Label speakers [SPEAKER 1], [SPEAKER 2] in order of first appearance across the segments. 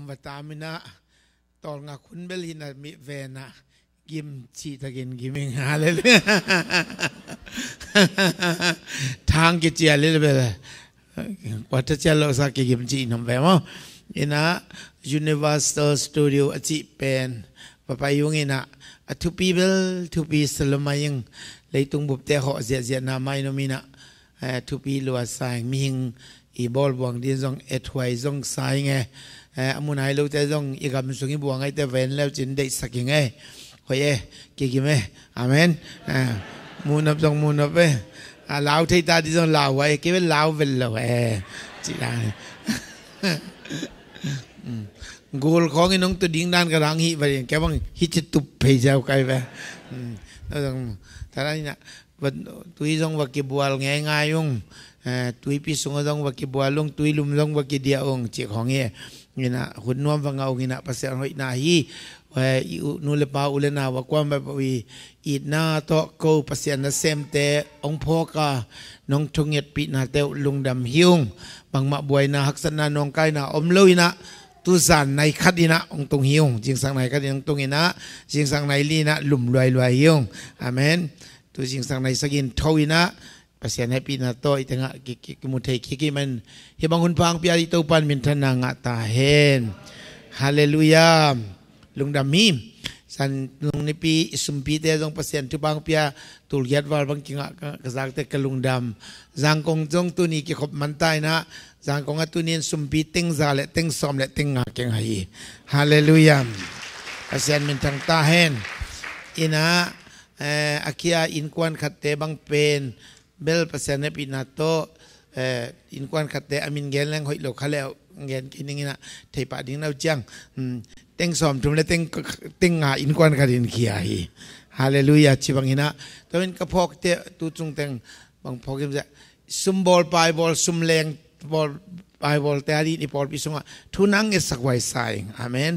[SPEAKER 1] วัตามินะตอนงักคุณเบลินามิเวนะกิมชีตะกินกิมิงหาเลยทางกิจเจริญเลยวัดเจริญสักกิมชีน้ำแบบว่าอินะ Universal Studio อจิเป็นปะไปยุงอินะทุกปีเบลทุกปีสลมายังเลยตุงบุบเตะเหาะเสียนาไม่นมินะทุกปีลัวสายมิงอีบอลบวงดีจงเอ็ดไว้จงสายไงอามุนายลูกแต่จงอีกคำสุงิบวงไอแต่เว้นแล้วจินได้สักยังไงเฮ้ยกี่กิมอาเมนมูนับจงมูนับไปลาวที่ตาที่จงลาวไว้กี่เป็นลาวเป็นลาวจีน่ากูลของไอ้น้องตัวดิ้งด้านกระดังฮิไปแกบังฮิจิตุเพย์เจ้าไกลไปแล้วจงท่านี้นะตุยจงว่ากี่บัวง่ายๆยงตุยพิสงจงว่ากี่บัวลงตุยลุมจงว่ากี่เดียองเจ้าของเงี้ยนี่นะหุ่นนวมฟังเอางี้นะภาษาหอยนาฮีว่านูเลปาอุเลนาว่าความแบบวีอีนาโตโกภาษานาเซมเตองพ่อกาน้องทงเงียดปีนาเตวลุงดำหิวบางมาบวยนาหักษณะน้องไก่นาอมลุยนะตุสันในคัดดีนะองตรงหิวจิงสังในคัดดีองตรงนี้นะจิงสังในลีนะหลุมรวยหิวอาเมนตุจิงสังในสกินทวินะภาษาในปีนาโตอีตั้งกิมุเทกิมันเฮบังคุณพังพิอาริโตปันมินทนางตาเฮนฮาเลลูยาลุงดำมีสันลุงในปีสุมปีเตจงภาษาทุบางพิอาตุลยัดวาลบางกิงกษัตริย์เตกลุงดำจังกงจงตุนีกิขบมันตายนะจังกงตุนีสุมปีเต็งซาเลเต็งซอมเลเต็งงาเก่งไห้ฮาเลลูยาภาษามินทางตาเฮนอินะอาคียอินควันขัดเตบังเป็นเบลภาษาในปีนาโตอินควันขัดเตอามินเกลแรงหอยโลคาเลวเกลกินอย่างนี้นะไทยป่าดิ้งเราจังเต็งสอมทุมและเต็งงาอินควันขัดอินเขียฮีฮาเลลูยาชิบังหินะตอนนี้กระพกเตตูจงเต็งบางพกยังจะซุมบอลไปบอลซุมแรงบอลไปบอลแต่อดีตบอลปีสงทุนังเอสักไว้ใส่อาเมน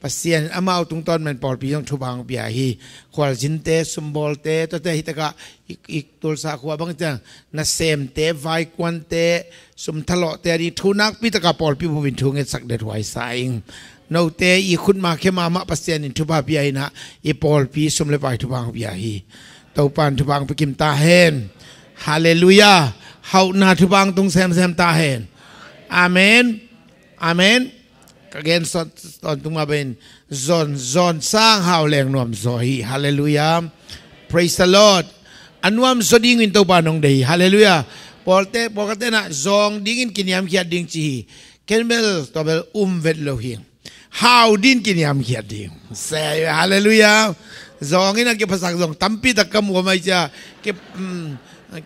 [SPEAKER 1] ภาษาอามาตรงตอนมันปอลปีต้องทุบางปีฮีขวาจินเตซุมบอลเตตัวเตฮิตกะอีกตัวสาขวาบางจังนัเซมเตไวควันเตซุมทะเลาะเตอดีทุนักปีตกะปอลปีผู้บินทุงเอสักเด็ดไว้ใส่นาวเตอีคุณมาเข้ามาภาษาอินทุบาปีฮีนะอีปอลปีซุมเลไปทุบางปีฮีตัวปานทุบางไปกิมตาเฮนฮาเลลูยาเฮานาทุบางตรงแซมตาเฮนอาเมนอาเมนก็เกณฑ์ตอนตุ้งมาเป็นซอนสร้างหาวแรงนวมสอยฮาเลลูยา praise the Lord อันนวมสดิ้งอินตัวปานองเดีฮาเลลูยาพอกันเตนะซองดิ้งอินกินยามเขียดดิ้งจีเคนเบลตัวเบลเวทโลหิงหาวดิ้งกินยามเขียดดิ้งเสียฮาเลลูยาซองอินะเก็บภาษาซองตั้มปีตะกำหัวไม่จ้าเ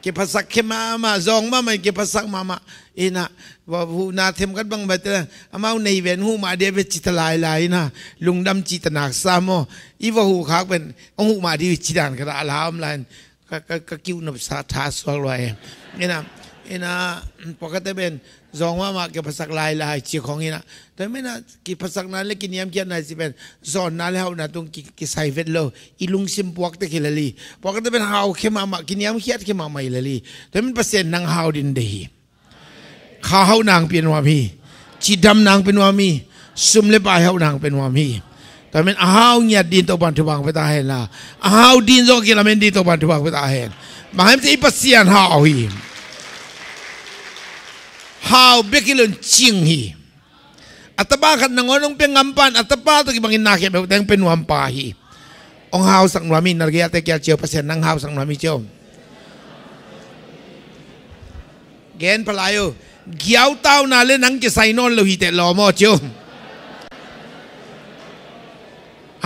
[SPEAKER 1] ก็บภาษาเข้มาซองมาไม่เก็บภาษามาอินะว่าหูนาเทมกันบังแบบนั้นอามาในเวนหูมาเดียบจิตลายนะลุงดำจิตนักสามออีว่าหูขากเป็นหูมาดีจิตานกระลามลายก็กิ้วนบสาธาสวลอยอินะปกติเป็นซองมาเก็บภาษาลายเชี่ยของอินะแต่ไม่นะกี่ภาษานั้นเล็กกินยามเกียนนายสิเป็นซอนนั้นแล้วนะตรงกี่ใส่เวทโลอีลุงซิมปวกตะกิลลีปกติเป็นหาวเข้ามากินยามเขียดเข้ามาไม่เลยแต่มันเปอร์เซ็นต์นางหาวดินดีข้าเฮานางเป็นวามีจีดำนางเป็นวามีซุมเลปายเฮานางเป็นวามีแต่เป็นอ้าวเนี่ยดินตัวบันทุบังไปตาเห็นละอ้าวดินโซกิลาเมนดินตัวบันทุบังไปตาเห็นมาให้มันจะอีปัสยานหาวฮีหาวเบกิลนจิงฮีอัตบ้าขัดนางอนงเป็นงำปันอัตบ้าตัวกิบังอินนาเก็บแบบแดงเป็นวามปาฮีองหาวสังวามีนาเกียเตเกียเจียวเปอร์เซ็นต์นางหาวสังวามีเจียวเกณฑ์พลายเกี่ยวเต้านาเล่นนังจะใส่นอนเราหิเตะหล่อมอเจียว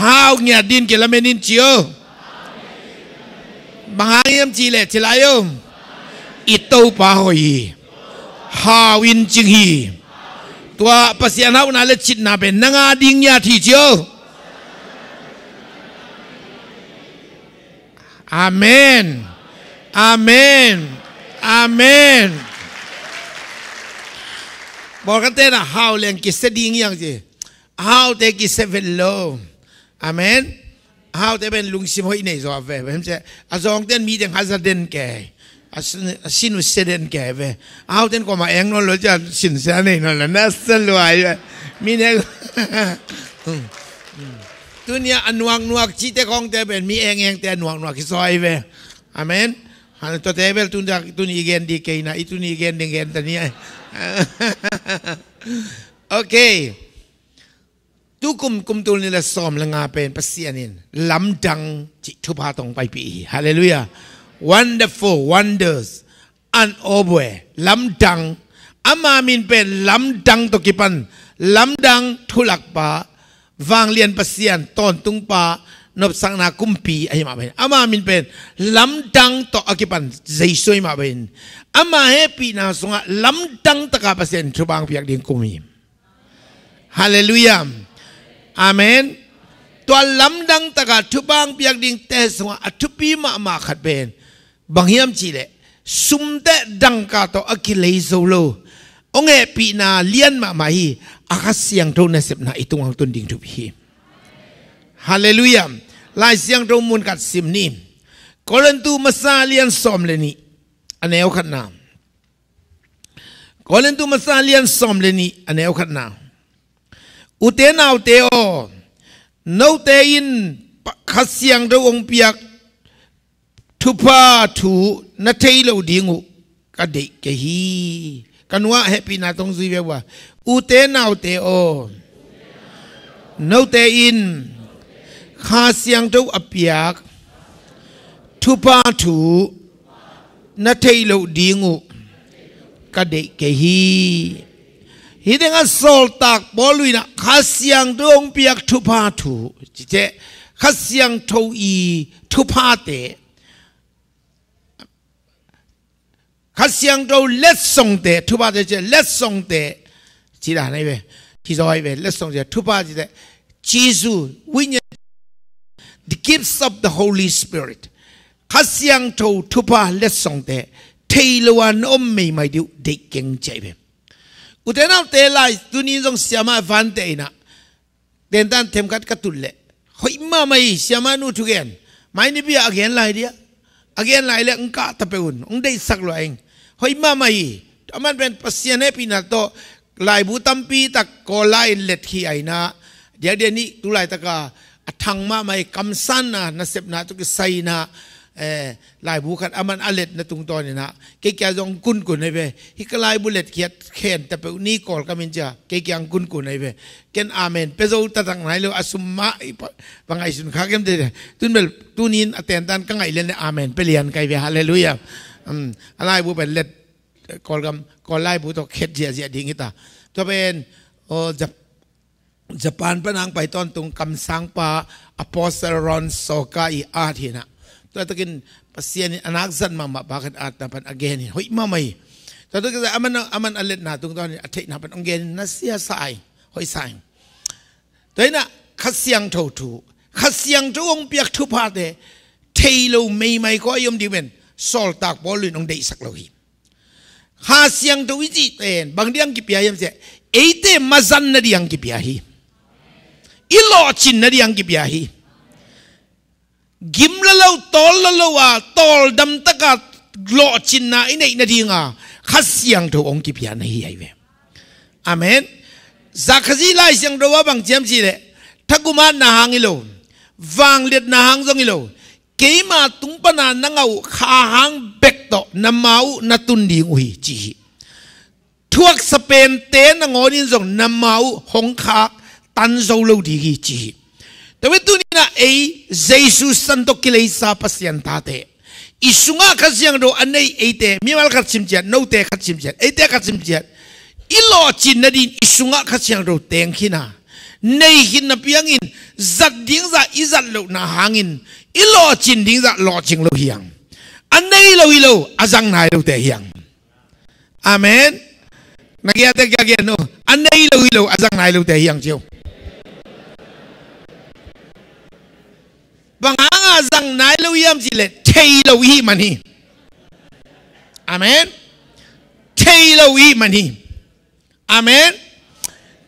[SPEAKER 1] หาวเงียดินเกลเมนินเจียวบางอย่างจีเล่เชลายมอิตโตปาหอยหาวินจิงฮีตัวภาษาหาวนาเล่ชิดนาเป็นนังอาดิงยาทีเจียวอาเมนอาเมนอาเมนบอกกันเต้นะฮาวเลี้ยงกิเสดิ้งยังจีฮาวเตกิเสเวลโลอาเมนฮาวเตเป็นลุงซิมหอยในสวาเฟ่เห็นไหมอาจองเต้นมีเดียงฮัซาเดนแก สินุเสด็จแก่ไปเอาเต้นกว่ามาเองนั่นเราจะสินเสียนี่นั่นแหละน่าสลวยมีเนี่ยตัวเนี้ยอันวงจีเตของแต่เป็นมีเองแต่หนวงที่ซอยไปอาเมนฮันตัวเตเบลตุนอีเกนดีเกนะอีตุนอีเกนดีเกนตัวนี้โอเคทุกคุมตัวนี้ละซ้อมละงาเป็นปัสเซียนินล้ำดังจิทุพาตรงไปปีฮาเลลูยา wonderful wonders อันโอเบล้ำดังอามามินเป็นล้ำดังตกิปันล้ำดังทุลักปาวางเลียนปัสเซียนตอนตุงปานบสังนากุมปีไอ้มาเป็นอามามินเป็นล้ำดังต่อกิปันใจสวยมาเป็นอามาเฮปีนาสงะล้ำดังตะกาปัสเซียนทุบางเพียกดิ่งกุมีฮาเลลูยาอาเมนตัวล้ำดังตะกาทุบางเปียกดิ่งแต่สงะทุปีมาขัดเป็นบางเฮียมจีเลสุมเตดังกาโตอกิเลโซโลองเอปีนาเลียนมาฮีอาคาเสียงโทนเสพนาอิตุงอังตุนดิ่งทุบีฮาเลลูยาลายเสียงโทมุนกัดซิมนีกอลันตูมาซาเลียนสอมเลนีอันเอวขัดนามกอลันตูมาซาเลียนสอมเลนีอันเอวขัดนามอุเตนาวเตโอโนเตอินขัดเสียงโทองเปียกทุพาถูนัทเทโลดิงูกะเดกะฮีกันว่าเฮปีนาตรงซีเวว่าอุเตนาวเตโอโนเตอินข้าเสียงโทอเปียกทุพาถูนัทเทโลดิงูกะเดกะฮีฮิเดงโซลตักบอลุยนะข้าเสียงโทองเปียกทุพาถูจิเจข้าเสียงโทอีทุพาเตข้าเสียงเราเล็ดส่งเตะทุบาจะเล็ดส่งเตะจีดานี่เว้ที่ซอยเว้เล็ดส่งเตะทุบาจะเจซูวิญญาณ the gifts of the Holy Spirit ข้าเสียงเราทุบาเล็ดส่งเตะเทลวันอมไม่ดูเด็กเก่งใจเว้อุตส่าห์เตะไล่ตัวนี้ต้องเสียมาฟันเตะนะเดินตามเทมกัดกระตุลเละเฮ้ยมาไม่เสียมานู่ทุกอย่างไม่นี่พี่อาเกนไล่เดียอาเกนไล่เละองค์กาตะเปอุนองค์ได้สักหน่อยเฮ้ยมาไม่มันเป็นปัสยาเนปีนัดโตลายบูตัมปีตะกอลายเล็ดขี้ไอนะเดี๋ยวนี้ตุลายตะกาทังมาไม่กำสันนะนับเสพนะตุกใส่นะลายบูขัดอามันอเล็ดนะตรงตอนนี้นะเกี่ยจงกุนกุนไอ้เว้ฮิกลายบุเล็ดเขียดเข็นแต่เปนี่กอลก็มินจ้าเกี่ยงกุนกุนไอ้เว้เกนอาเมนเปโซตะตังไหนเลยอสุมมาบางไอสุนข้าเกมเดตุนเบลตุนินอเตนตันกังไอเล่นอาเมนเปลี่ยนไกเวฮาเลลูยาอะไรบุเป็นเล็ดกอลไล่บุตรเข็ดเจียดิ้งตาตัวเป็นญี่ปุ่นพนังไปตอนตรงคำสังปาอพอสเตอรอนโซกาอีอาร์ทีนะตัวตะกินปัสยานีอนักซันมาบักอาร์ตนับอันเกนี่เฮ้ยมาไม่ตัวตะกินอามันอเล็ดนาตรงตอนนี้อัฐินับอันเกนนัสเซียสายเฮ้ยสายตัวนี้นะขัดเสียงทูทูขัดเสียงทูองเปียกทุพาเตเทโลไม่ก็ยมดีเวนโซลตักบอลลุยน้องเดสักโลหิข้าเสียงตัววิจิเตนบางเดียงกิบยายังเสียเอเตมาซันนาดียงกิบยาฮีอิโลชินนาดียงกิบยาฮีกิมละเลวตอลละเลวตอลดำตะกัดโลชินนาอินเอนาดีงาข้าเสียงตัวองกิบยาในฮีไอเวอาเมนสักสิไลเสียงตัวว่าบางเจียมจีเลทักกุมารนาฮังอิโลวางเลียดนาฮังซงอิโลเกี่ยมาตุงปนานังเอาข้าหังเบกโตน้ำเมาหน้าตุนดิ่งอุยจีทวกสเปนเตนงอนินส่งน้ำเมาหงคาตันโซโลดีกีจีแต่ว่าตุนี้นะเยซูสันตกิเลสาปัสยันตาเตอิสุงาขัดเสียงโดอันนี้เตมีมาลขัดสิมเจ็ดโนเตขัดสิมเจ็ดเตขัดสิมเจ็ดอิโลจินนาดินอิสุงาขัดเสียงโดเตงขินาในหินนับยังอินจัดดิ้งจะอิจัดโลนาหางอินอิโลจินดิ้งจะโลจิงโลเฮียงอันนี้โลอิโลอาจังนายโลเตเฮียงอาเมนนักเรียนเด็กเรียนโนอันนี้โลอิโลอาจังนายโลเตเฮียงเจ้าบางอาจังนายโลเฮียงจิเลเทโลฮีมันฮีอาเมนเทโลฮีมันฮีอาเมน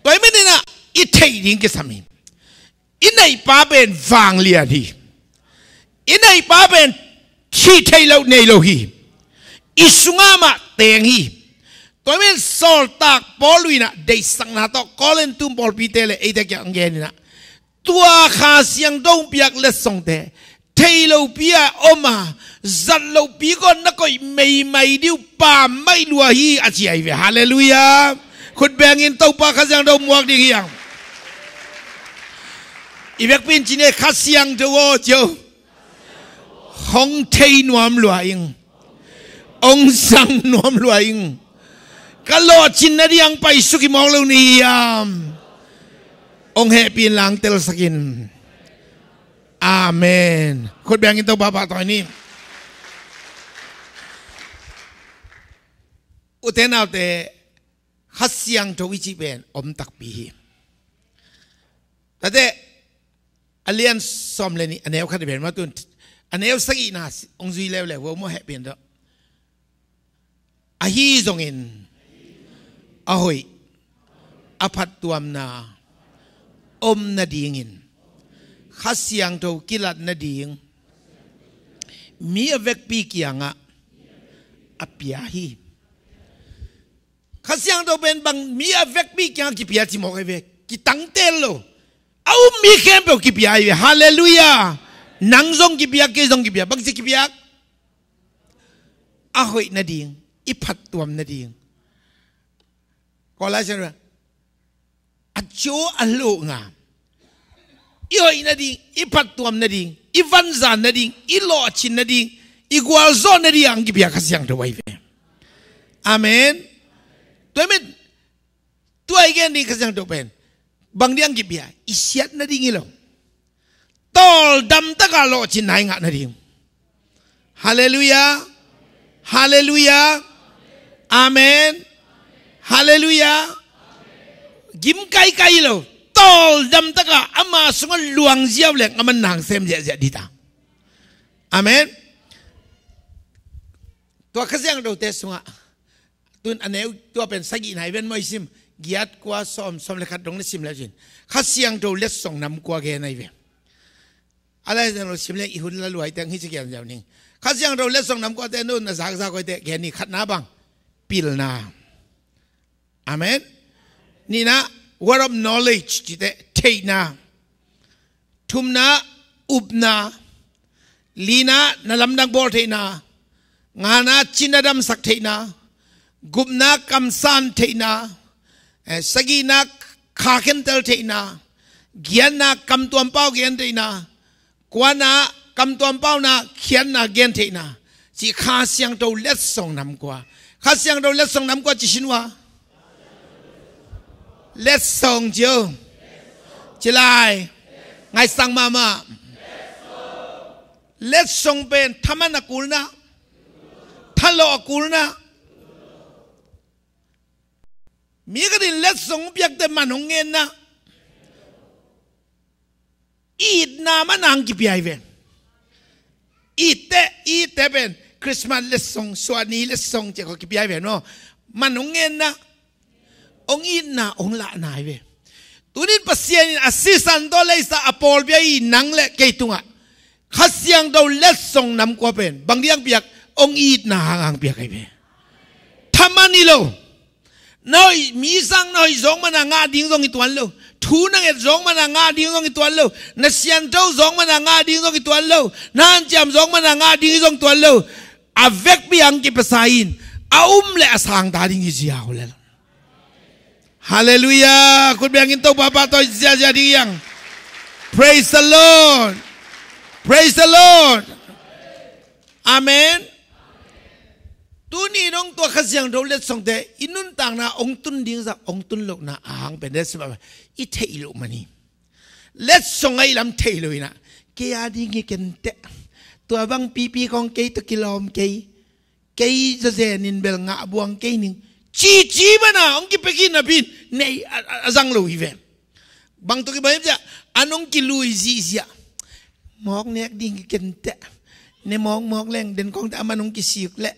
[SPEAKER 1] ตัวไม่ได้นะอิเทดิ้งก็สามีอินไอป้าเป็นฟังเลียนฮีอินไอป้าเป็นชีเทโลเนโลฮี อิสุงามะเตงฮีตัวเมนโซลตากปอลุยนะได้สังนาตอกอเลนตุมปอลปีเตเลไอเด็กยังเกนี่นะตัวขาเสียงดงเปียกเลสงเตเทโลปียออมาจัดโลปีก่อนนักก็ไม่ดิวป่าไม่ลัวฮีอาเจียเวฮาเลลูยาคุณแบงอินตัวปาขาเสียงดงมวกดีอย่างอีเวกปินจีเนขาเสียงตัวเจ้าห้องเทนวมลัวอิงองสังนวมลัวอิงก็โลดชินนาดียังไปสุกิมองเลวนี้ยามองเฮปีนหลังเตลสกินอาเมนคนแบ่งกินตัวบาปตอนนี้อุเทนเอาแต่ฮัสยังทวิจิเป็นอมตักปีแต่เดอเลียนซอมเลนี่อันเอวขัดเป็นมาตุนอันเอวสักอีน่าองซุยเลวเลยว่าโมเฮเป็นตัวอาฮีจงอินอาหอยอภัตตัวมนาอมนาดีงินข้าเสียงตัวกิลัดนาดีงมีอเวกปีกียงะอภิยาฮีข้าเสียงตัวเป็นบางมีอเวกปีกียงกิพิยาจิโมกเวกกิตังเตลโลเอามีเข้มเปกิพิยาเวฮาเลลูยานังซงกิพิยาเกซงกิพิยาบางสิกิพิยาอาหอยนาดีงอิพัตตัวมนาดีงก็แล้วใช่ไหมอาโจอัลโลงามอีหอยนาดีอีพัดตัวมนาดีอีวันซานนาดีอีโลชินนาดีอีกวาลโซนาดีอังกิบิยาขัสยังตัวไว้เวอาเมนตัวเมนตัวไอ้แกนี่ขัสยังตัวเป็นบางเดียงกิบิยาอีเสียดนาดีงี้หรอตอลดำตะกาโลชินนายงะนาดีฮาเลลูยาฮาเลลูยาอาเมนฮาเลลูยากิมไกลๆเลยตอลดำตะกะอามาสงลวงเจียวเหล็กอามันนางเซมเจดีตาอาเมนตัวข้าเสียงเราเตสงะตุนอันนี้ตัวเป็นสักอีไหนเป็นไม่ซิมเกียรติกว่าซ้อมเลยขัดตรงนี้ซิมแล้วจินข้าเสียงเราเล็ดส่งนำกว่าแกในเวอะไรเราซิมเลยอีหุ่นละรวยแต่งให้เกี่ยวอย่างนี้ข้าเสียงเราเล็ดส่งนำกว่าแต่นู่นนะสักแต่แกนี่ขัดน้าบังปิลนาอาเมนนี่นะ word of knowledge จิตเทนาทุมนาอุบนาลีนานาลำดังบอลเทนางานาจินดำสักเทนากุมนากำสันเทนาสกีนาขาเข็นเตลเทนาเกียนนากำตัวเป้าเกียนเทนากวานากำตัวเป้านาเขียนนาเกียนเทนาจีข้าเสียงเราเล็ดส่งนำกว่าข้าเสียงเราเล็ดส่งนำกว่าจิชินวะเล็ดส่งเจ้าจิไลไงสังมาเล็ดส่งเป็นธรรมนักุลนะทะเลาะกุลนะมีกระดิ่งเล็ดส่งเปียกแต่มันหงเงินนะอีดนามันอังกิบใหญ่เว้อีเตเป็นคริสต์มาสเล็ดส่งสวานีเล็ดส่งเจ้ากิบใหญ่เว้เนาะมันหงเงินนะองอีน่าองละนายเวตัวนี้ปัสยานิอาศิสันโตเลยสะอปอลเบียนังเละเกตุงะขัดเสียงเราเล็ดส่งนำกว่าเป็นบางเรื่องเปียกองอีน่าห่างเปียกไอ้เวทำมันนี่โลน้อยมีสังน้อยสองมันงาดิ้งสองอีตัวโลทูนังเอ็ดสองมันงาดิ้งสองอีตัวโลนักเสียงเจ้าสองมันงาดิ้งสองอีตัวโลนั่นจำสองมันงาดิ้งสองตัวโลอาเวกเปียงกิปสายินอาเละสังตาดิ้งยิ่งยาวเลยHaleluya,คุณแบ่งกินตัวบาปตัวเสียjadi yang Praise the Lord Praise the Lord Amen ตัวนี้น้องตัวข้าเสียงเราเล็ดส่งแต่อินุนต่างนะองตุนดิ้งสักองตุนโลกนะอ่างเป็นเด็ดสบายอีเทอิโลมันนี่เล็ดส่งไอ้ลำเทอิโลนะเกียดิ้งกันเตะตัวบางปีของเกยตะกิโลมเกยจะเจนินเบลงะบวงเกยนึงจีmanaองki pekin na bin nei azang lo hive bang to ki bayam ja anong ki lui zia mok nek ding ki kente ne mok leng den kong ta manong ki siuk le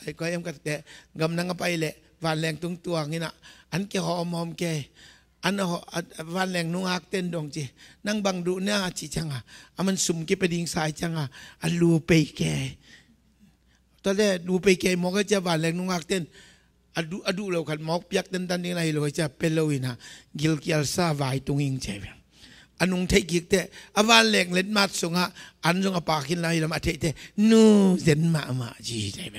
[SPEAKER 1] ai ko em ka te gam na nga pai le van leng tung tuang ina an ke ho mom ke an ho van leng nung ak ten dong chi nang bang du na chi changa aman sum ki peding sai changa alu pe ke ตอนแรกดูไปเกยมอกก็จะบานแรงนุ่งอักเต้นอดูเราขัดมอกเปียกเต้นตันยังไงเราจะเป็นเราอินะกิลกิลซาไวตุงอิงเจ็บอันนุ่งเทกิกเตะอวานแรงเล็ดมาสงะอันสงะปากินไรละมาเทเตนูเซนมาจีเจ็บ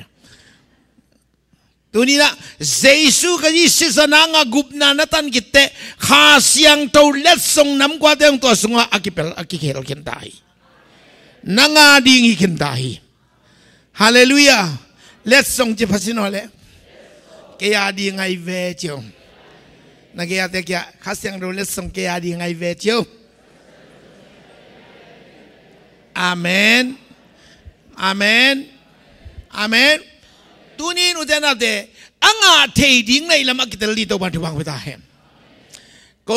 [SPEAKER 1] ตัวนี้ละเจสุก็ยิ่งสิสนางากุบนานัตันกิเตะข้าเสียงตัวเล็ดส่งน้ำกว่าเดิมตัวสงะอากิเปลอากิเคลกันได้นางาดิ่งกันได้ฮาเลลูยาเล็ดส่งจะพัฒนาเลยเกียร์ดิ่งไงเวเจ้านักเกียร์เตะเกียร์ข้าเสียงตัวเล็ดส่งเกียร์ดิ่งไงเวเจ้าอาเมนอาเมนอาเมนตัวนี้นุเจนาเดอังอาเทดิ้งในลำอักตลีตัวบันทุบังไปตาเห็นก็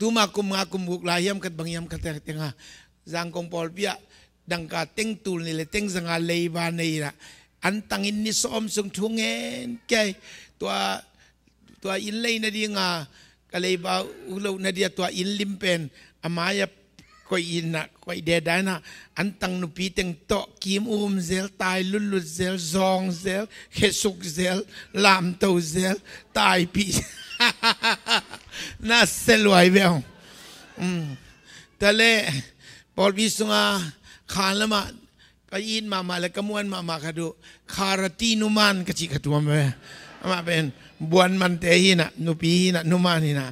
[SPEAKER 1] ตัวมาคุมบุกลายยำกัดบางยำกัดแต่งาจังกงปอลเปียดังกาเต็งตูนี่เลยเต็งสังอาเลยบานนี่ละอันตังอินนิสอมส่งทุ่งเงินแกตัวอินเลยนาดีงากะเลยบ่าวอุลนาดีตัวอินลิมเป็นอามายก็อินนะก็เดได้นะอันตังนุปีเต็งโตกิมเซลตายลุเซลซองเซลเขสุกเซลลามโตเซลตายปีน่าเซลไว้เบลแต่เล่พอวิสุงาขานละมาก็อินมาแล้วก็มวนมาคดูคารตีนุมันกจิกตัวมาเป็นบวนมันเตหินะนุปีหินะนุมันหินะ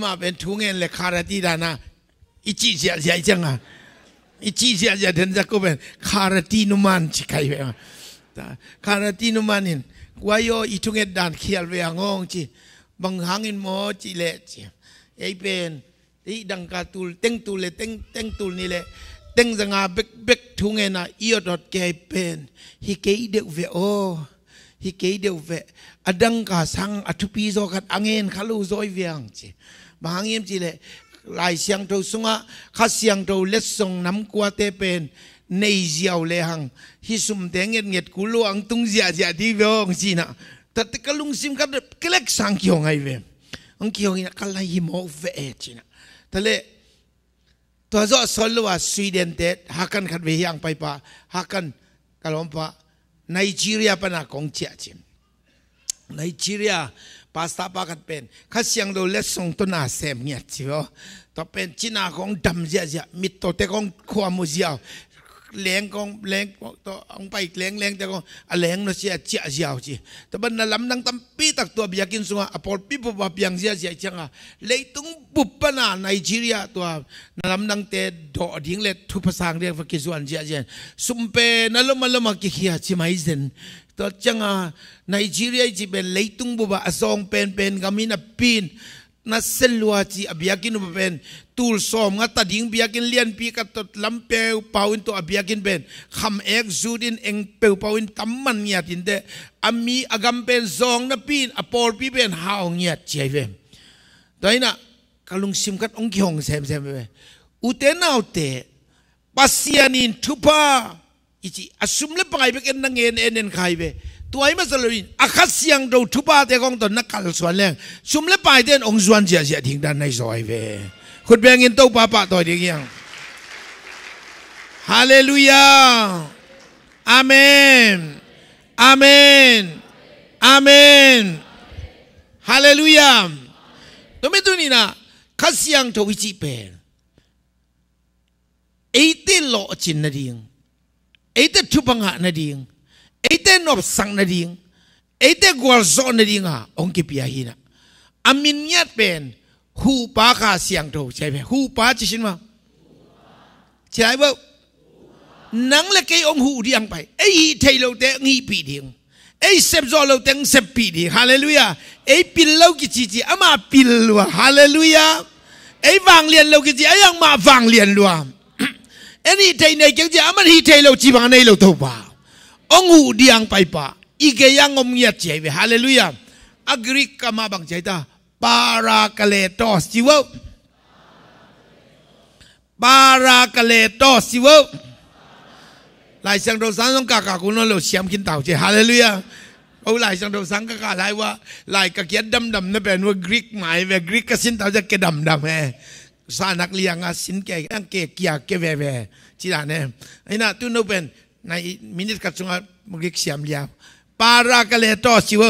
[SPEAKER 1] มาเป็นทุ่งเงินเลยคารตีดานะอิจิเสียจังอ่ะอิจิเสียเดินจากก็เป็นคารตีนุมันชิคายเวคารตีนุมันนี่วายโยอิทุ่งเงินด่านเขียลเวงงจีบางหางอินโมจิเละจีไอเป็นที่ดังกาตูลเต็งตูลเต็งตูลนี่แหละเต็งจังอาเบกทุ่งเงินน่ะอีดอดแกเป็นฮิเกยเดวเวโอฮิเกยเดวเวอดังกาสังอทุปีโซกัดอังเงินขลุ่ยโซยเวียงจีบางเงินจีเละลายเสียงตัวสงะข้าเสียงตัวเล็ดส่งน้ำกว่าเตเป็นในเจียวเลยหังฮิสุมเตงเงียดกุลวงตุงเจียที่เวงจีน่ะแต่ตะกลุงซิมกัดเกล็กสังเกียงไงเวอังเกียงนี่กัลายหิมอเวจีน่ะแต่เล่ตัวจ่อสโลว่าสวีเดนเตะฮักกันขัดเวียงไปป่ะฮักกันกะลอมป่ะไนจีเรียปนักของเจียจิมไนจีเรียภาษาปากัดเป็นข้าเสียงเราเล็ดส่งตัวนาเสมเงียดจิ๋วต่อเป็นจีน่าของดำเจียมิดตัวแต่ของความมุเจียวแรงของแรงตัวองไปแรงแต่ของแรงนั่นเสียเจียวจีแต่บรรดาลำนังตั้มปีตักตัวเบียกินสุงอพอลปีบุบเบียงเจียจังอ่ะเลยต้องบุบปนาไนจีเรียตัวลำนังเตะดอดิ้งเล็ดทุกภาษาเรียกว่ากิส่วนเจียสุมเปนั่นละมากิขี้จิไม่เซนตัวจังอ่ะไนจีเรียจีเป็นเลยต้องบุบอสองเป็นกามินาปีนนัสเซลวาจีอเบียกินเป็นตูลซอมงัดตัดยิงเบียกินเลียนปีกัดตัดลำเปวเป่าอินตัวอเบียกินเป็นคำเอกจูดินเองเปวเป่าอินตั้มมันเงียดินเดอามีอากำเป็นซองนับปีนอปอลปีเป็นหาวเงียดเจียเวมแต่นี่นะกลุงซิมกัดองค์หงเซมเวอุเตนเอาเตปัสยานินทุพาอิจิอสุมเลปไงไปกันนังเอ็นใครเวตัวไอ้มาสลุยอาคัสยังดูทุบาเตกองตนนักการส่วนแรงซุมเล็บไปเดินองส่วนเจียทิ้งด้านในซอยเวคุณแบ่งเงินตู้ป้าตัวเดียวยังฮาเลลูยาอาเมนอาเมนอาเมนฮาเลลูยาตัวไม่ตัวนี้นะคัสยังตัววิจิเป็นไอ้เตลโลจินนาดีงไอ้เตทุบังหะนาดีงไอ้เต้นอบสังนาดิงไอ้เต้กวาลโซนาดิงอ่ะองค์กิปยาหินะอามินยัดเป็นหูปาคาเสียงโตใช่ไหมหูปาจิชินมาใช่ป่ะนังเล็กไอ้องหูเดียงไปไอ้เทโลเตงีปีดิงไอ้เซบโซโลเตงเซบปีดิฮาเลลูยาไอ้ปิลโลกิจิอามาปิลลัวฮาเลลูยาไอ้วางเลียนโลกิจิไอ้ยังมาวางเลียนลัวไอ้นี่เทในเกี่ยวกับอามันฮีเทโลจีบังในโลตัวป่าองหูเดียงไปป่ะอีกยังงมเงียบเฉยไปฮาเลลูยาอักริกกามาบังใจตาปารากเลโตสิวะปารากเลโตสิวะหลายสังโดสังต้องกากาคุณนั่นเราเสียมกินเต่าเจฮาเลลูยาเอาหลายสังโดสังกาหลายว่าหลายกะเกียดดำนั่นเป็นว่ากรีกหมายว่ากรีกก็สินเต่าจะเกดำแฮสานักเลี้ยงสินแก่อังเกเกียเกเวจีน่าเนี่ยไอ้น่ะตุนโนเป็นในมินิกัดสง มุกเสียมยาวปารากเลโตสิว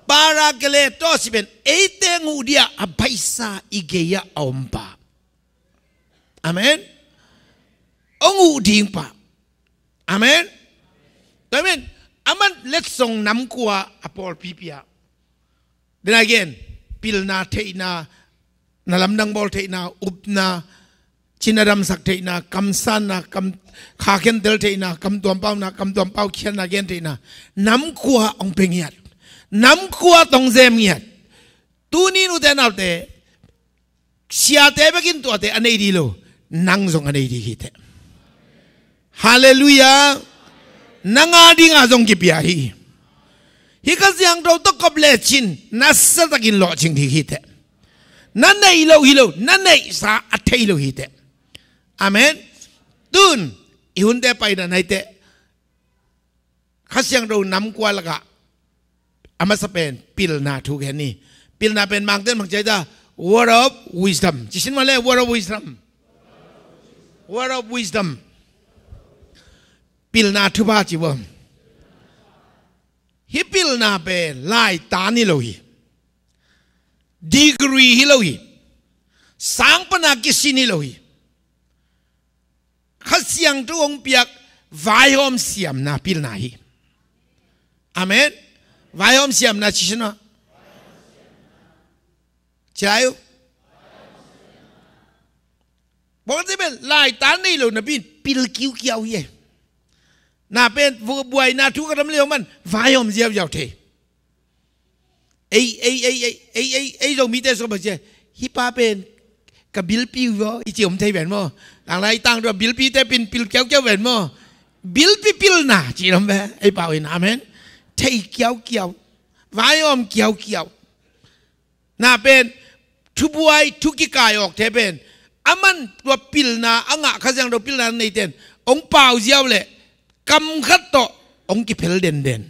[SPEAKER 1] ปารากเลโตสิเป็นเอเตงูเดียอภัยซาอิเกียอมปาอาเมนองอูดิงปาอาเมนอาเมนอามันเล็ดส่งน้ำกัวอปอลปีเปียเดินagainปิลนาเทนานาลำดังบอลเทนาอุบนาชินาดำสักเทนากำสันนากำขาเข็นเดลเทนากำตัวเป้านากำตัวเป้าเขียนนาเกนเทนาน้ำกัวองเป็นเงียดน้ำกัวต้องเซมเงียดตูนี่นูเตนเอาเตะเสียเตะไปกินตัวเตะอันนี้ดีโลนั่งส่งอันนี้ดีฮิตฮาเลลูยานั่งอาดีงาส่งกิบยาฮีฮิกัสยังเราต้องกบเลชินนัสตะกินหล่อชิงที่ฮิตนั่นในโลฮิโลนั่นในสาอัฐิโลฮิตอาเมนตุนอีหุ่นเตไปนั่นไอเตข้าเสียงเรานำกว่าละกะอามาสเปนปิลนาถูกแค่นี้ปิลนาเป็นบางเต้นบางใจจ้า word of wisdom จิชินมาเลย word of wisdom word of wisdom ปิลนาทุบาจิวะฮิปิลนาเป็นไล่ตานี่โลหิดีกรีฮิโลหิสังปนากิสินิโลหิข้าเสียงตัวองเปียกวายอมเสียมนาปิลนาฮีอาเมนวายอมเสียมนาชิชนะใช่บอกที่เป็นลายตานี่โลนะพี่ปิลคิวเกี่ยวเย่นาเป็นวัวบวยนาทุกกระทำเลี้ยวมันวายอมเสียมยาวเทไอ้เรามีแต่สมบัติฮิปาเป็นกับบิลปีวะอีเจียมไทยแหวนมั้งหลังไรตั้งตัวบิลปีแต่เป็นปิลเกี่ยวแหวนมั้งบิลปีปิลน่ะจีนมั้ยไอ้ป่าวไอ้น้ำเห็นไทยเกี่ยววายอมเกี่ยวน่าเป็นทุบวยทุกิกายออกเทเป็นอามันตัวปิลน่ะอ่างข้าจังเราปิลน่ะในเต็นองเป่าเจียวเลยกำขัดโตองกิเพลเด่น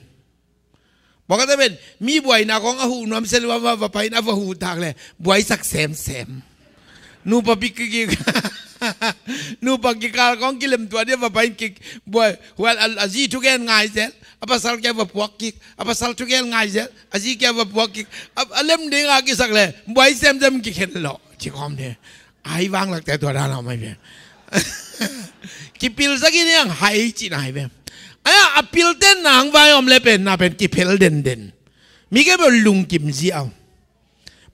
[SPEAKER 1] บอกกันเป็นมีบวยนาของอาหูนวมเซลว่าไปนาหูทางเลยบวยสักแสมนูปปิกกินูปกิกาของกิเลมตัวเดียวว่าไปกิบวยหัวอาจีทุกแก่ง่ายเสร็จapa salแกว่าพวกกิapa salทุกแก่ง่ายเสร็จอาจีแกว่าพวกกิเล่มเด้งอากิสักเลยบวยแซมกิเห็นหล่อที่คอมเนี่ยไอ้วางหลักแต่ตัวด้านเราไม่เป็นกิปิลสักนี่ยังหายจีนหายไปอพิลเต้นนางไว้อมเล็เป็นน่าเป็นกิเพลเด่นมีแค่แบบลุงกิมซีเอา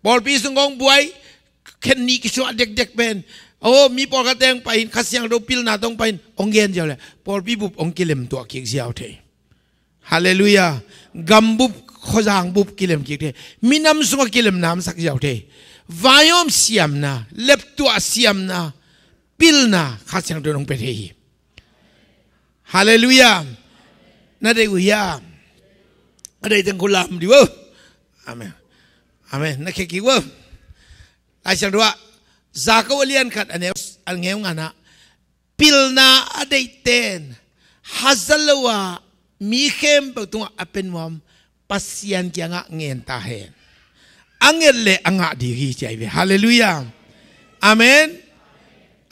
[SPEAKER 1] บอลปีสงองบวยแค่นี้ก็ชัวเด็กเป็นโอ้มีปอลกระเตงไปขัดเสียงเราพิลนาต้องไปองเงินเดียวเลยบอลปีบุบองกิเลมตัวกิกเสียวเทฮาเลลูยากัมบุบขจางบุบกิเลมกิกเทมีน้ำสงกิเลมน้ำสักเสียวเทไว้อมเสียมนะเล็บตัวเสียมนะพิลนาขัดเสียงเราต้องไปเทฮาเลลูยานั่นเองยาอะไรตั้งคนลำดีวะอาเมนอาเมนนั่นแค่กี่วะไอ้ฉันรู้ว่าจากวเลียนขัดอันเงี้ยงานนะพิลนาอะไรเต้นฮัซลวะมีเข้มประตูอเป็นวอมปัสยันกี่งะเงินตาเห็นอังเงินเละอังะดีกี่ใจเวฮาเลลูยาอาเมน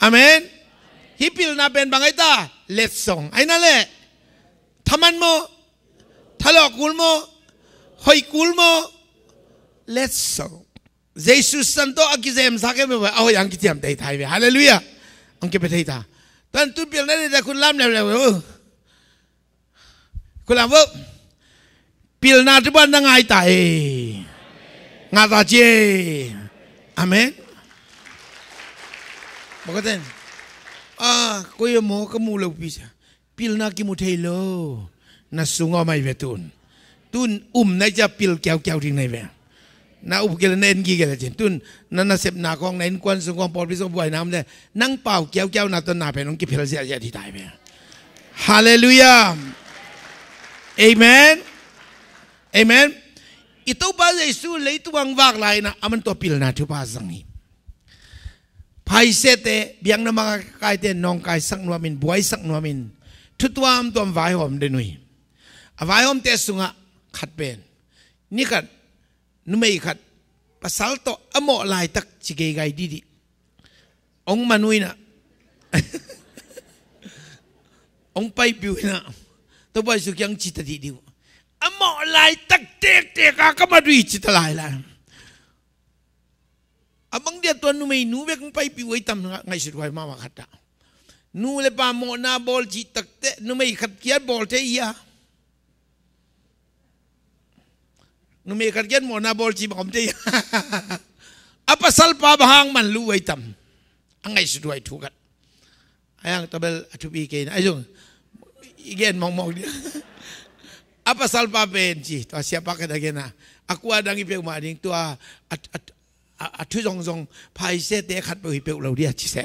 [SPEAKER 1] อาเมนฮิพิลนาเป็นบางไอ้ตาเล็ดส่งไอ้นั่นแหละทำมันโมทะเลาะกุลโมหอยกุลโม let's so Jesus Santo aki zem sake me ba oh yang kitiam dai thai be hallelujah angke pe thai ta tan tu pil na da kun lam le kun lam wo pil na tu ban ngai tai nga ta che amen bakaten ko yo mo ka mu lo piพิลนากิมุเทโลน่าสูงเอาไม่เวตุนในจะพิลแก้วทิ้งในเวน่าอุปกิเลนเอ็นกี่กันเลยจิตุนนั่นน่าเสพนาของในควันสูงของปอดพิษบวยน้ำเลยนั่งเป่าแก้วน่าต้นนาเป็นองค์กิพิลเสียที่ตายไปฮาเลลูยาเอเมนเอเมนอิตุบาเยซูเลยตัวงวากลายนะอามันตัวพิลนาทุบาสังฮีไพเสเตเบียงนามากายเตนองกายสักนัวมินบวยสักนัวมินทุตวามตัววายหอมเดนุยวายหอมเตสุงะขัดเป็นนี่ขัดนุ่มไม่ขัดภาษาโตอโมลายตักจิเกยไกดีองมานุยนะองไปบิวนะ ตัวไปสุยังจิตติดิวอโมลายตักเตกเตกก็มาดูจิตลายละบางเดียตัวนู้ไม่นู้เวกไปปิวไอ้ตำไงสุดไว้มาว่าขัดนู้เลยปาโมนาบอลจิตตักเตนู้ไม่ขัดเกียร์บอลเทียนู้ไม่ขัดเกียร์โมนาบอลจิบอมเทียapa sal pa bahang man lu ai tam angai su duai thu kat ayang tabel atu bi ke ai jong igen mong dia apa sal pa ben ji to siapa ka dagena aku adang ipe ma ding to atu jong jong pai se te khat bo ipe lo dia chi se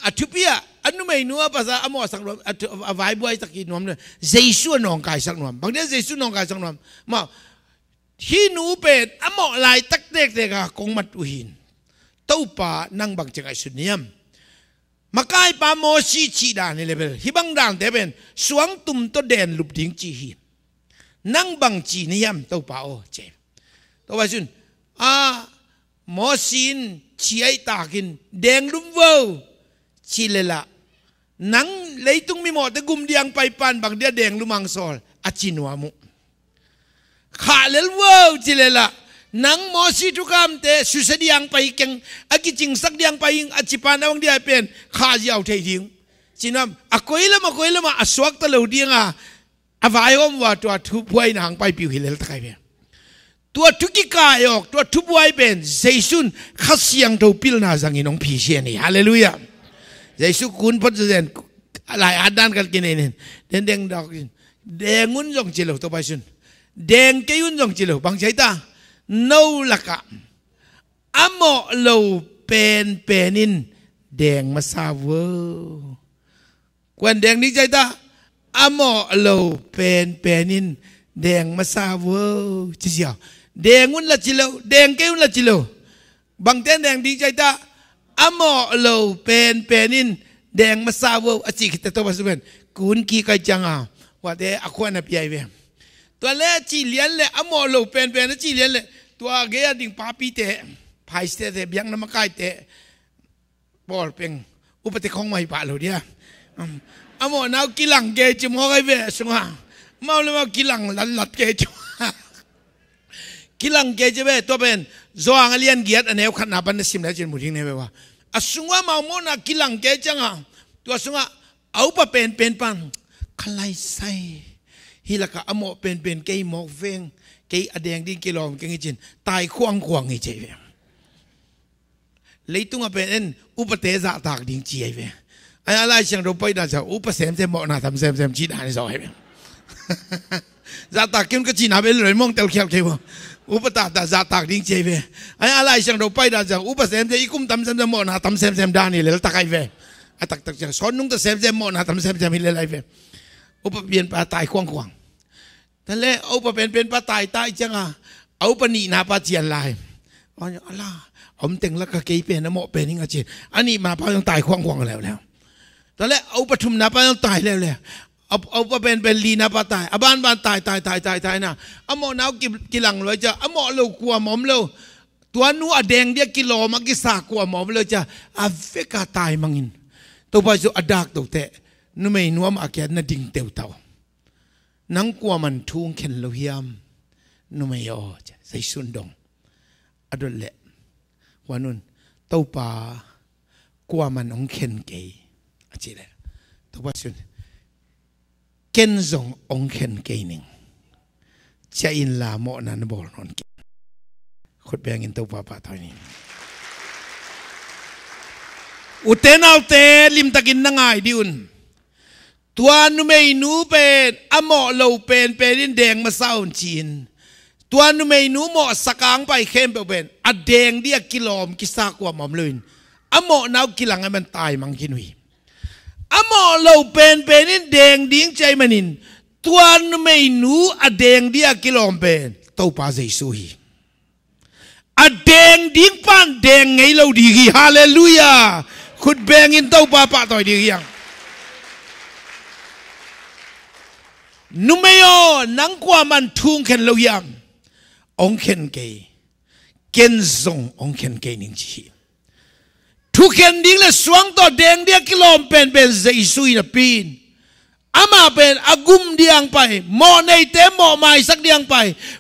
[SPEAKER 1] atu pia anu mai nu apa sa amo sang ro atu vai buai takin nom ne jesu nong kai sang nom bang dia jesu nong kai sang nom maที่หนูเป็นอโมลายตักเด็กเด็กกงมัดอุหินเต้าป่านั่งบังจังไอสุนียมมาใกล้ป่าโมชีชีดานนี่เลยเป็นฮิบังด่างแต่เป็นสวงตุ่มตัวแดนลุบดิ้งจีหินนั่งบังจีนิยมเต้าป่าโอเจ็บตัวไปสุนโมชินชีไอตากินแดงลุ่มเวอชีเลละนังเลยตุ้งมีหมดแต่กุมเดียงไปปันบางเดียแดงลุ่มังซอลอาจินวามุขาเลลวาวจิเลละนังมอสีทุกามเตสุเสดียงไปกังอากิจิงสักเดียงไปยิงอาจิปานาวังเดียเป็นขาเยาวเทียงจินามอคุยละมาอสวกตะเลวเดียงอวายอมว่าตัวทุบไว้นางไปปิวหิเลลตะไคเป็นตัวทุกิกายออกตัวทุบไว้เป็นเจสุนขัดเสียงตัวปิลนาจังอินองผีเชียนี่ฮาเลลูยาเจสุคุณพัฒน์เดนหลายอาดานกันกินเองเดงดอกแดงงุนจงจิเลวตัวไปสุนแดงเกยุนจงจิโลบางใจตาโนลักะอโมโลเป็นนินแดงมาซาเวกวนแดงนี้ใจตาอโมโลเป็นนินแดงมาซาเวจิเสียวแดงงุนละจิโลแดงเกยุนละจิโลบางเต้นแดงดีใจตาอโมโลเป็นนินแดงมาซาเวอจิกิตตัวปัสสุเบนกุนกีไกจังว่าแต่อควานับใหญ่เวตัวเล่จีเลียนเลยอโมโลเป็นจีเลียนเลยตัวเกียดิ่งปาปีเตะพายสเตะเบียงน้ำมันไก่เตะบอลเป็นอุปติของไม่ป่าเราเดียอโมนาวกิลังเกจิมอไกเวสุงาเมาเลยว่ากิลังลัดเกจิกิลังเกจิเวตัวเป็นจวงเลียนเกียรอันนี้ขนาดบันสิมแล้วจินมุทิงเนี่ยว่าสุงาเมาโมนากิลังเกจังตัวสุงาเอาปะเป็นปังคลายไซฮิลักะอโมเป็นเกยหมอกเฟงเกยอแดงดิ้งเกยลอมเกยจินตายควงไอเจเวเลยตุ้งเป็นอุปเทศะตากดิ้งจีไอเวไอ้อะไรเชียงเราไปน่าจะอุปเสมหมอกน่าทำเสมจีดานสอยเวจะตากกินก็จีน่าเป็นเลยมองเตลเขียวเขียวอุปตาจะตากดิ้งจีเวไอ้อะไรเชียงเราไปน่าจะอุปเสมอีกุมทำเสมหมอกน่าทำเสมดานนี่เลยตากไอเวไอ้ตากจะสอนนุ่งแต่เสมหมอกน่าทำเสมฮิเลไอเวอุปเปลี่ยนปลาตายควงแต่แล้วเอาไปเป็นปลาตายจังเอาปนีนาปลาเจียนลายอ๋ออะไรผมแต่งแล้วก็เกยเป็นนะโมเป็นนี่ก็เจียนอันนี้มาปลาต้องตายควงแล้วแต่แล้วเอาปฐุมนาปลาต้องตายแล้วเอาไปเป็นลีนาปลาตายบ้านตายนะเอาหมอน้ากิหลังเลยจะเอาหมอเรากลัวหมอมเราตัวนู้อแดงเดียกิโลมากิสากลัวหมอมเลยจะอาเฟกาตายมังอินตัวไปจะอดักตัวเตะนู่นไม่นัวมาแก่น่าดิ่งเตียวเต่านังกลัวมันทุ่งเข็นโลหิมนุ่มไม่ยอจะใส่สุนดงอดลเละวันนู้นเต้าป่ากลัวมันองเข็นเกยอาจารย์ตัวว่าสุนเข็นซงองเข็นเกยหนึ่งจะอินลาโมนันบอลนนเกขุดแบงอินเต้าป่าป่าทอยนี้อุเทนเอาเตลิมตะกินนังไงดิอุนตัวนุ่มไม่นูเป็นอโมโลเป็นแดงมาเศร้าจีนตัวนุ่มไม่นูโมสักางไปเข้มเป็นอแดงเดียกิโลมกิสากว่าหมอมเลยอโมนาวกิหลังให้มันตายมังกินุยอโมโลเป็นแดงดิ้งใจมันินตัวนุ่มไม่นูอแดงเดียกิโลมเป็นเต้าป่าเจสุยอแดงดิ้งปันแดงไงเราดีกีฮาเลลูยาขุดแบงอินเต้าป่าป่าต่อยดีกียังนุ่มไม่ยอนังกว่ามันทุ่งเข็นโลยามองเข็นเกยเกนซงองเข็นเกยนิงจี ทุ ทุกเข็นดิ้งและสวงต่อแดงเดียกิโลมเป็นเจสุยนะปีนอามาเป็นอากุมเดียงไปโมในเตโมไม่สักเดียงไป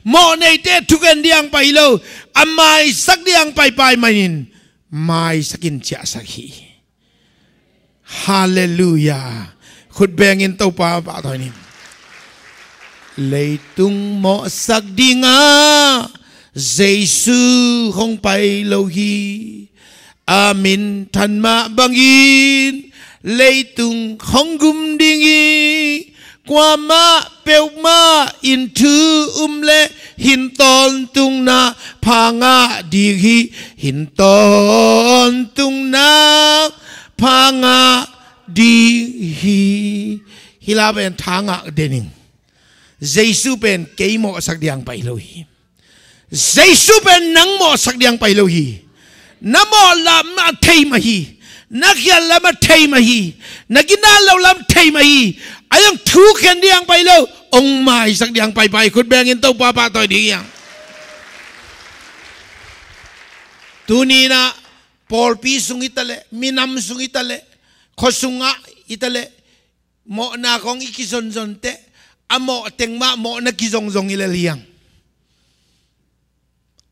[SPEAKER 1] โมในเตทุกเข็นเดียงไปเลยอาไม่สักเดียงไปไม่นินไม่สักินเจสักฮีฮาเลลูยาขุดแบงอินเต้าป่าตอนนี้เลยตุงโมสักดิ่งเจสุคงไปโลฮีอามินทันมาบังอินเลยตุงคงกุมดิ่งกว่ามาเปียวมาอินทือเลหินตอนตุงนาพางาดีฮีหินตอนตุงนาพางาดีฮีฮิลาเป็นทางเดนิงเจสุเป็นเกยโมสักเดียงไปโลฮีเจสุเป็นนังโมสักเดียงไปโลฮีน้ำโมลามาเทมาฮีนักยันลามาเทมาฮีนักกินนาเราลาเทมาฮีไอ้ยังทุกเข็นเดียงไปแล้วองค์ไม่สักเดียงไปคุณแบงอินเต้าป้าต่อยดีอย่างตัวนี้นะปอลปีสุงอิตาเลมินามสุงอิตาเลขสุงะอิตาเลโมนาของอิกิซอนซอนเตอโมเต็งมาโมนักกิซงซงอิเลเลียง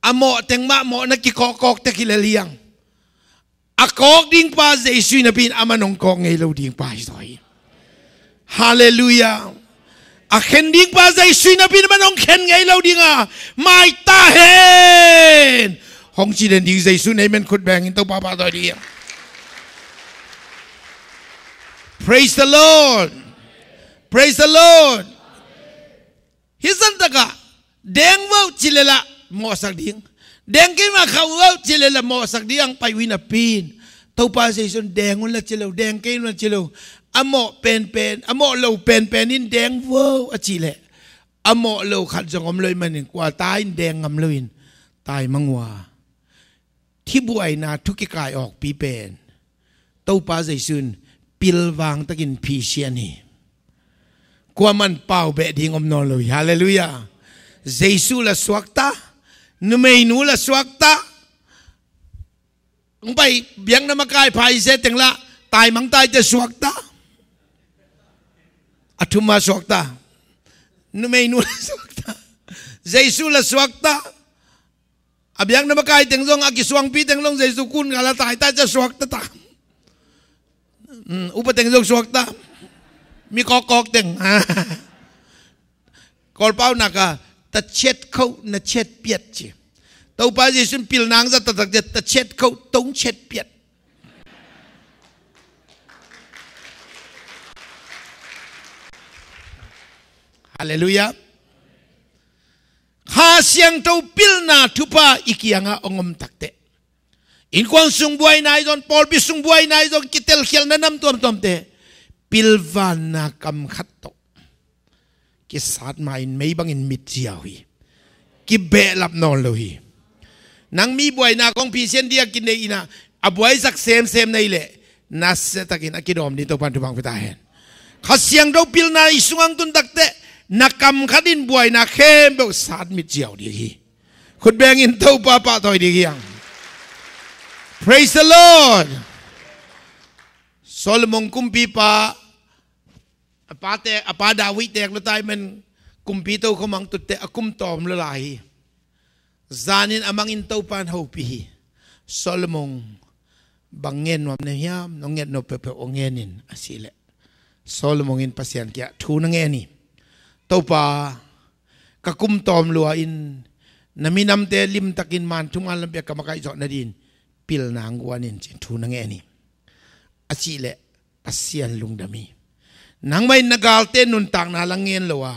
[SPEAKER 1] อโมเต็งมาโมนักกิกอกเตกิเลเลียงอากอกดิ้งป้าเจสุยนบินอามันองกองไงเราดิ้งป้าสอยฮาเลลูยาอาเข็นดิ้งป้าเจสุยนบินอามันองเข็นไงเราดิ้งไม่ตาเห็นห้องจีเดนดิ้งเจสุยในมันขุดแบงอินตัวป้าต่อยดี Praise the Lord Praise the Lord ฮิสันตะกะแดงว่าจิเลละหมอสักดิ้งแดงกินมาเขาว่าจิเลละหมอสักดิ้งไปวินาปีนตัวป้าเจสุยแดงวันละจิเลวแดงกินวันจิเลวอโมเป็นอโมเราเป็นนินแดงว้าวอจิเลอโมเราขัดจงอมเลยมันกว่าตายแดงอมเลยตายมังว่าที่บุยนาทุกกายออกปีเป็นตัวป้าเจสุยปิลวางตะกินพีเชียนี่กว่ามันเป่าเบะดิ้งอมนอนเลยฮาเลลูยาเจสุละสวักตานุเมนูละสวักตาไปเบียงน้ำมากายพายเสต็งละตายมังตายจะสวักตาอัตุมาสวักตานุเมนูละสวักตาเจสุละสวักตาอเบียงน้ำมากายเต็งลงอากิสวงปีเต็งลงเจสุกุนกาละตายจะสวักตาอุปเต็งลงสวักตามีกอกเต็งกอลเป้านักตะเช็ดเขาน่ะเช็ดเปียดจีตัวป้าเจสุนปิลนางจะตะเช็ดเขาต้องเช็ดเปียดฮาเลลูยาข้าเสียงตัวปิลนาทุพาอีกอย่างองมตักเตอินควันสุงบวยนายจนปอลบิสุงบวยนายจนกิเตลเขียนนั่นน้ำตัวเตปิลวานากำขัดโตกิสัตมาอินไม่บังอินมิดเจียวฮีกิเบะลับนอนเลยนังมีบวยนาของพี่เซนเดียกินในอินะอบวยสักเซมในเละนัสตะกินอากิดอมนี่ตัวพันธุบังพิตาเห็นข้าเสียงเราปิลนาอิสุงังตุนตักเตนักกำขัดินบวยนาเข้มแบบสัตมิดเจียวดีฮีคุณแบงอินเท่าป้าต่อยดียัง Praise the Lord โซโลมอนกุมปีป้าป้าดาวิดแตกละตายมันกุมปีเต้าเขามังตุเตะกุมตอมละลายจานินอมังอินเต้าปานหูปีโซโลมอนบังเงินวันนี้ยามน้องเงินโนเปเปองเงินินอาศิเลโซโลมอนอินปัสยันเกียทูนังเงินี่เต้าป้ากะกุมตอมลัวอินนามินำเตลิมตะกินมันทุกอันลำเบียกรรมกายจอดนาดินปิลนางกวานินจิทูนังเงินี่อาศิเลปัสยันลุงดามีนางไม่นักการเต้นนุนต่างนาลังเงินเลวะ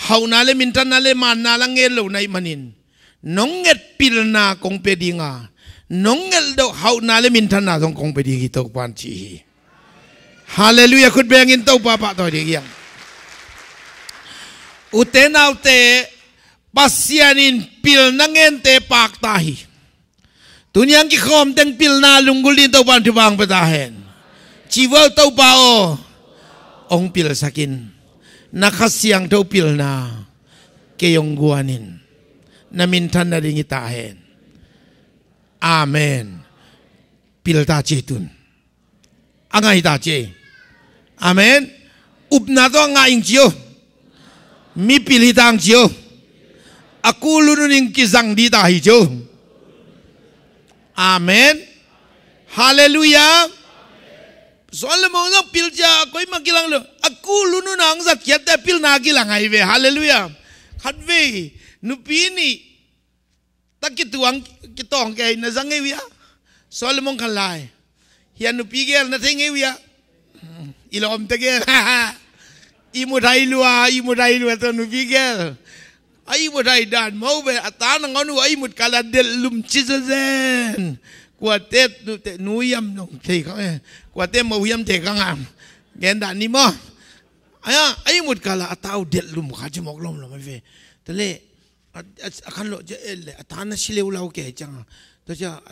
[SPEAKER 1] เฮานาเลมินทันนาเลมันนาลังเงินเลวในมันินน้องเง็ดปิลนาคงเปดีงาน้องเง็ดเดาเฮานาเลมินทันนาต้องคงเปดีกิตกปันชีฮาเลลูยาคุณแบงอินเต้าป้าต่อดียังอุเทนเอาเตปัสยานินปิลนังเงินเตปากตาฮีตุนยังกิคอมเต็งปิลนาลุงกุลินเต้าปันที่บางประตาเห็นชีวะเต้าป้าองปิลสักินนักเสียงเท่าปิลนาเกยงกวานินนามินทันนาดิงิตาเห็นอาเมน pil ta che tun angai ta che amen up na to nga ing chio mi pil hitang chio aku lununing kizang di ta hi chio amen hallelujah soalnya mau nak pil ja koi makilang lo aku lununang zakiat te pil na kilang ai ve hallelujah khatve nupi ni takituang kitong kay na zangai wiya soalnya mong kalai hian nupi gel na thengai wiya ilom te gel imudai lua to nupi gel ai mudai dan mau be atana ngonu ai mud kala del lum chizazen kuatet nuyam nong thei khang kuatet mawiyam thei khang am gen dan ni mo aya ai mud kala atau del lum kha jmok lom lo ve tele akan lo je el atana sileu lau ke chang to cha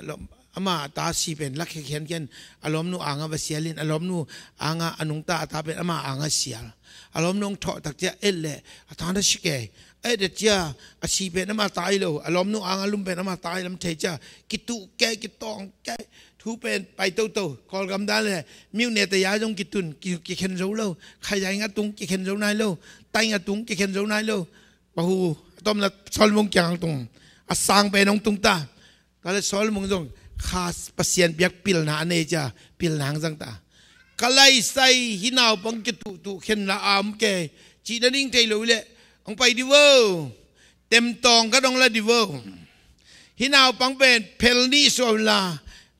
[SPEAKER 1] ama ta si pen lak khen ken alom nu anga basialin alom nu anga anung ta ta pen ama anga sial alom nong tho tak cha el le atana shike ai de cha asi pen ama tai lo alom nu anga lum pen ama tai lam thei cha kitu ke kitong ke thu pen pai to to kol gam da le miu ne ta ya jong kitun ki khen zo lo khai jai nga tung ki khen zo nai lo tai nga tung ki khen zo nai lo ba hu tom la sol mong kyang tung asang pe nong tung ta ka le sol mong jong khas pasien biak pil na ne cha pil nang jang ta kalai sai hinau pang ki tu khen la am ke chi na ning thei lo le ong pai di wo tem tong ka dong la di wo hinau pang pen pel ni so la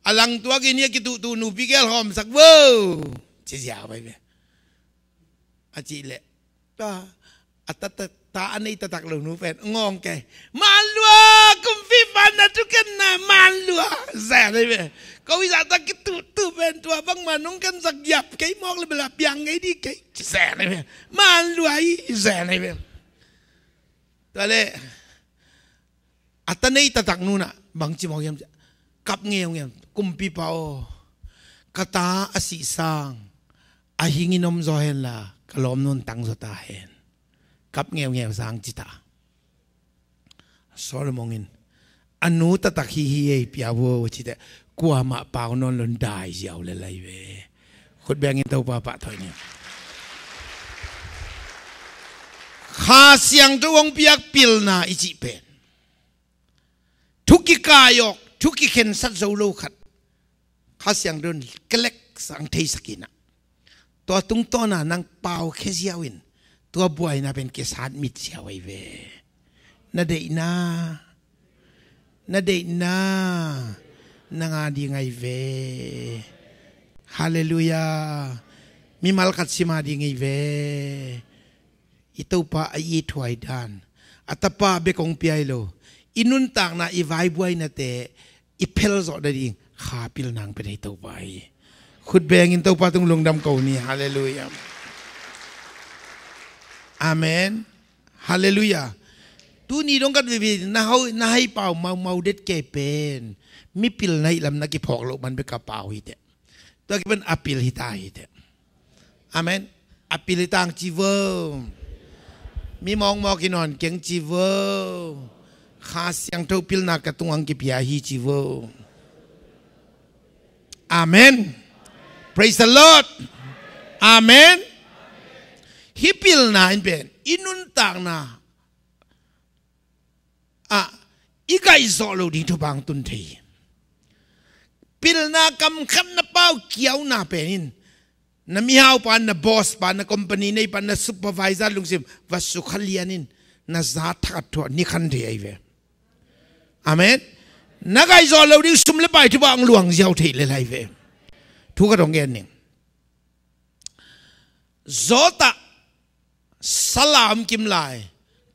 [SPEAKER 1] alang tua ki ni ki tu nu pi gel hom sak wo chi ya bai be a chi le ta atata ta anei tatak lo nu pen ngong ke malua kum fi pan na tu ken na malua za dai be ko wi za ta ki tu pen tua bang manung kan sak yap ke mok le bela piang ngai di ke za dai be malua i za dai be tale atanei tatak nu na bang chi mok yam kap ngem kum pi pao kata asi sang a hinginom zo hen la kalom nun tang zo ta hen kap ngem sang chita solomongin anu tatak hi hi pia wo chite kwa ma pao non lon dai jiao le lai ve khut bengin tau pa pa thoi ni kha siang to wong piak pil na ichi pen thuki kayok thuki khen sat zo lo khat kha siang don kelek sang thei sakina to tung to na nang pao khe jiawinตัวบวยนะเป็นเกษามิดเสียไว้เวนาเดน่านางาดีไงเวฮาเลลูยามีมัลกัดสิมาดีไงเวอิตุปะอีถวยดานอัตปะเบกงเปียโลอินุนต่างนะอีไวบวยนะเตอีเพลสอดดิงขาปิลนางเป็นไอตุปะขุดแบงอินตุปะตรงลงดำเก่านี่ฮาเลลูยาอาเมนฮาเลลูยาตูนี่ต้องกันวินะเฮานะให้เป่าเมาเด็ดเกเป็นมีปิลในลำนักกิพอกโลมันไปกระเป๋าฮิตตัวกิเป็นอปิลฮิตาฮิตอาเมนอปิลฮิตางจีเวอร์มีมองกินอนเก่งจีเวอร์ขาเสียงเท่าปิลนักกระตุงอังกิพยาฮีจีเวอร์อาเมน praise the Lord อาเมนฮิปิลนาอินเป็นอินุนต่างนาอีกไอโซโลดีทุบางตุนทีปิลนากำคันนาเป้าเกี่ยวนาเป็นนามีฮาวปานนาบอสปานนาคอมพานีในปานนาซูเปอร์วิเซอร์ลุงซิมวัสุขเลียนินนาซาทัดตัวนี่คันเดียเวอาเมนนักไอโซโลดีสุมเลไปทุบางหลวงเจ้าทีเลยเวทุกกระดองเงินหนึ่งโซตาสลามกิมลาย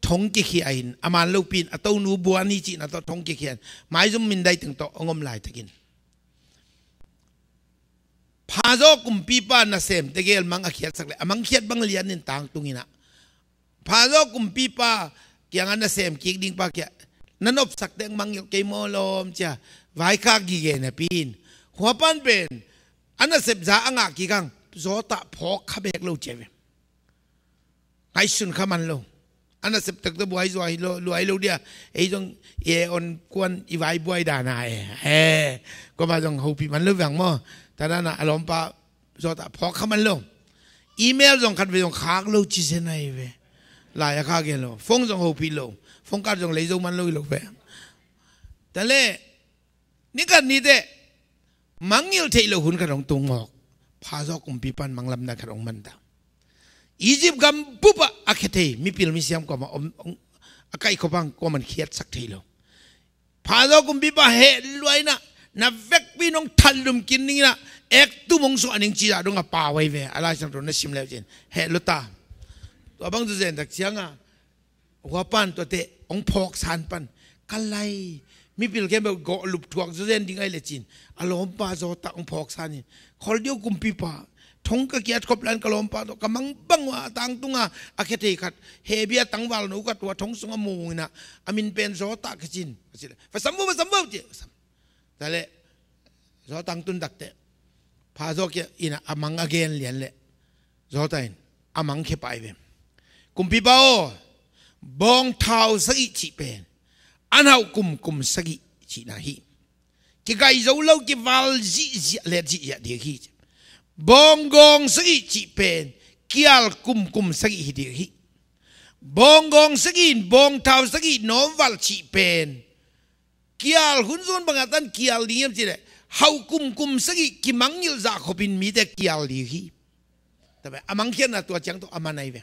[SPEAKER 1] ทงกิเขียนอามันลูกปีนอัตโตนูบัวนี่จีนอัตโตทงกิเขียนหมายจุ่มมินได้ถึงโตองมลายตะกินพาโจกุมปีป้านาเซมตะเกลมังอเขียนสักเลยมังเขียนบังเลียนนินต่างตรงนี้นะพาโจกุมปีป้าเกี่ยงอันนาเซมกิกดิ้งป้าเกี่ยนั่นอบสักเดงมังยกเกมอลมจ้ะไว้ข้ากิเกนปีนหัวปั้นเป็นอันนาเซมจะอ่างกิกังโจตะพอกขบเบกโลเจวไอสุนขมันโล อันนั้นเสพตักตัวบุยสวยรวยลูกเดียไอ้จงonกวนอีไว้บุยด่าหน่ายก็มาจงหูพี่มันเรื่องอย่างมั่วแต่นั่นน่ะอารมณ์ปะจอดพอเขามันลงอีเมลจงคัดไปจงค้างลูกจีเซนไอเวลายค้างกันลงฟงจงหูพี่ลงฟงการจงเลยจงมันลูกลูกเวแต่เล่นี่กันนี่เด้มังยิลเทลหุ่นกระดองตุงหอกพาจอกุมปีปันมังลำนักกระดองมันดาอียิปต์กัมปุ๊บอะแค่เทมีพิลมิเซียมก็มาอากัยเขาบังก็มันเขียดสักทีแล้วพาจอกุมปีปันเฮลวยนะเวกพี่น้องทันลุมกินนี่นะเอกตู้มงส่วนหนึ่งจีดาดงกับป่าไว้เวอะไรสักตัวนั่นชิมแล้วเจนเฮลุตาตัวบังจะเจนตักเสียงอ่ะหัวปันตัวเตะองพอกสานปันกันไลมีพิลแค่แบบกอลุบถวกจะเจนดิ้งไอเลจินอารมณ์ป้าจอตาองพอกสานนี่คนเดียวกุมปีป้าทงก็เกียรติขบลันกลมป้าตัวกำมังบังว่าตังตุงอ่ะอาเคติขัดเฮเบียตังวาลนุกัดตัวทงสงมูนะอามินเป็นจอตากจินภาษามือเจ้แต่เละจอตังตุนดักเตะพาจอกอินะอามังอเกนเลียนเละจอตันอามังเข้าไปเวกุมปีป้าบองเท้าสักจีเป็นอันเอากุมสักจีนาฮีที่ไกจะเล่าที่วาลจีเลจีเดียฮีบองกงสักจีเป็นกิอัลกุมสักเดียฮีบองกงสักบองเท้าสักโนวาลจีเป็นกิอัลหุ่นส่วนบางท่านกิอัลนี้ยังจีเลยเฮากุมสักกิมังยิลจากขบินมีแต่กิอัลดีฮีแต่แบบอามังเขียนนะตัวจังตัวอามันไอเว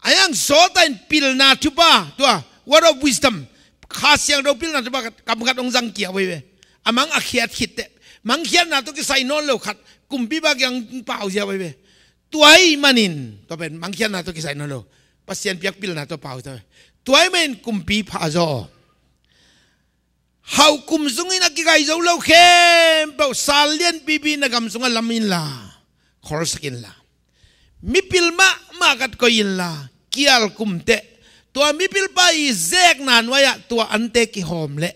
[SPEAKER 1] อายังโซตันพิลนาทุบะตัว word of wisdom ข้าเสียงเราพิลนาทุบะกำกัดองจังเกี่ยวไว้เวอามังอาเขียดขิดเตะมังเขียนนะตัวก็ใส่นอนเร็วขัดกุมปีบากยังเปล่าเสียไว้เวตัวไอ้มันนินตัวเป็นมังเขียนนะตัวก็ใส่นอนเร็วปัสเซียนเปียกพิลนาตัวเปล่าตัวไอ้มันกุมปีพาจอเฮากุมสุงอินักกิไกจะเล่าเข้มเปล่าซาเลียนปีนักกำสุงลามินลาขอสกินลามิพิลมากัดก็ยินลาเกี่ยวกุมเตะตัวมิพิลไปเซกนานวายตัวอันเตกิหอมเละ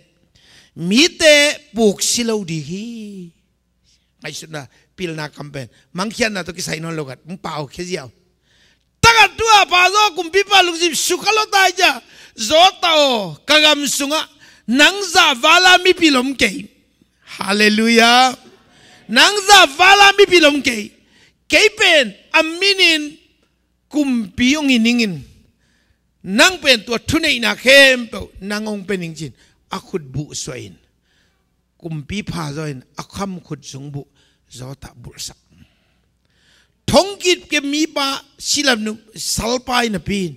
[SPEAKER 1] มีเตะปลูกสิลาวดีฮีไม่สุดนะพิลนาคำเป็นมังเขียนนะตัวกิใส่นอนโลกัดมึงเปล่าแค่เดียวตั้งตัวพาโซกุมพิปาลุกซิสุขลตายจ้ะโซตาโอกางมสุงะนังซาวาลามิพิลมเกยฮาเลลูยานังซาวาลามิพิลมเกยเกยเป็นอามินินกุมปีองอินิงินนังเป็นตัวทุนในนาเข้มเปล่านังองเป็นจริงๆอาขุดบุสวยกุมปีพาจอยอาคำขุดสงบุจอตาบุษะทงกิดเก็บมีปะศิลปนุสัลปายนปีน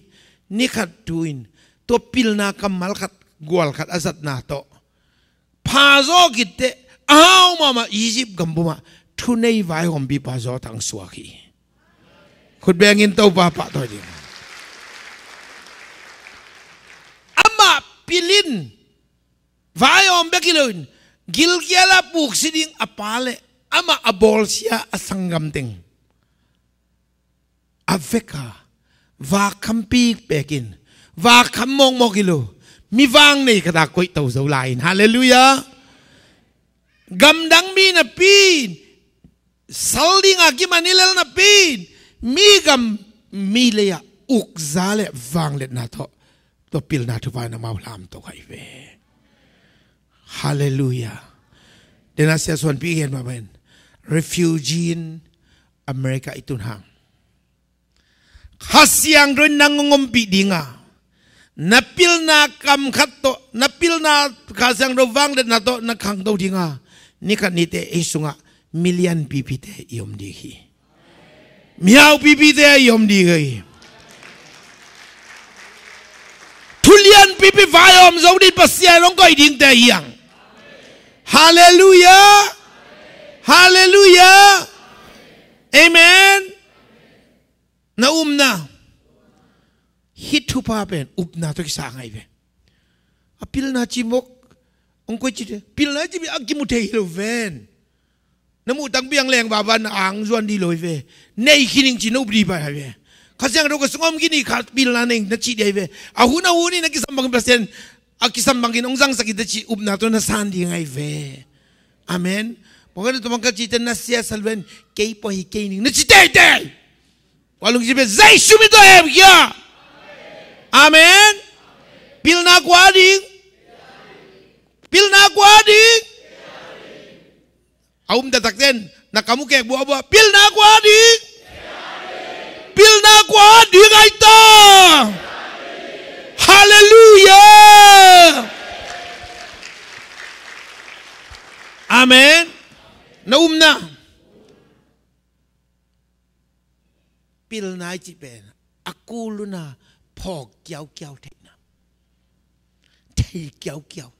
[SPEAKER 1] นี่ขัดดูอินตัวพิลนาคำมัลขัดกวลขัดอาสัตนาโตพาจอกิดเตอ้าวมาอียิปต์กัมพูมาทุนในไว้ของปีพาจอทั้งสวากีขุดแบงินเต้าป่าป่าตัวเดียวอามาพิลินวายอมเบกิลุนกิลเกียลาปุกสิดิงอปาเลอามาอบอลเซียอสังกัมติงอเวกาวาคัมปีเบกินวาคัมมองมอกิโลมีวางในกระดาษกุยเต้าเจ้าลายฮาเลลูยากำดังมีนะปีนสัลดิงอากิมานิเลลนะปีนมีกัมมีเลยอุกซาเลวังเลนาโตตัวพิลนาทุบายนามาลามตัวไข่เวฮาเลลูยาเดนัสเซียส่วนพี่เห็นมาเป็น refugee อเมริกาอิตุนหางข้าเสียงโดยนางงมปีดิงานับพิลนากำขัดโตนับพิลนาข้าเสียงโดยวังเลนาโตนักขังโตดิงานี่กันนี่เตะอิสุงะมิลเลียนปีพิเตยอมดีฮีมีเอาปีปีเตยอมดีเลยทุเรียนปีปีไฟอมเราดิปัสยาน้องก็อิงเตยยังฮาเลลูยาฮาเลลูยาเอเมนนะนะฮิตทุพาเป็นนะตัวกิสางไงเว้อพิลนาจิมกองค์ก็จิตพิลนาจิมอักิมุเทฮิโลเวนน้ำมูตั้งเบียงแรงบาบันอ่างส่วนดีเลยเว้ในคินิงจินอุบดีไปเว้ข้าเสียงเราก็สงบกินนี่ขาดพิลนาเองนัดจีเดียเว้อาหูนาหูนี่นักกิสัมบังเปอร์เซ็นต์อากิสัมบังกินองค์จังสักกิดจีอุบนาตัวนัสันดีไงเว้อาเมนเพราะงั้นตัวมันก็จิตนัสเซียสัลเวนเกย์พอฮิเกย์นิงนัดจีเตย์ว่าลุงจีเป็นใจสุมิตัวเอ็มกี้ Amen. Pilna kuading. Pilna kuading. Aum datakten na kamu kek buah-buah. Pilna kuading. Pilna kuading aita. Hallelujah. Amen. Naumna. Pilna cipen. Aku luna pok kiau-kiau tekna. Tei kiau-kiau.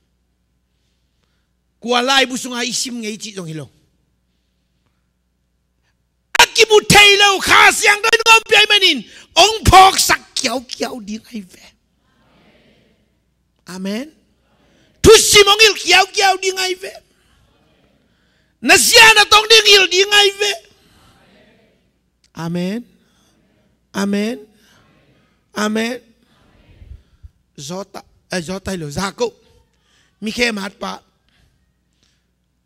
[SPEAKER 1] Kualai busunga isim ngai ci dong hilo. Akibu tei lo khas yang doi ngom piai manin. Ong pok sak kiau-kiau di ngai ve. Amen. Tusi mongil kiau-kiau di ngai ve. Nasiana tong dingil di ngai ve. Amen. Amen. Amen. Zota lo zako. Mikhe mat pa.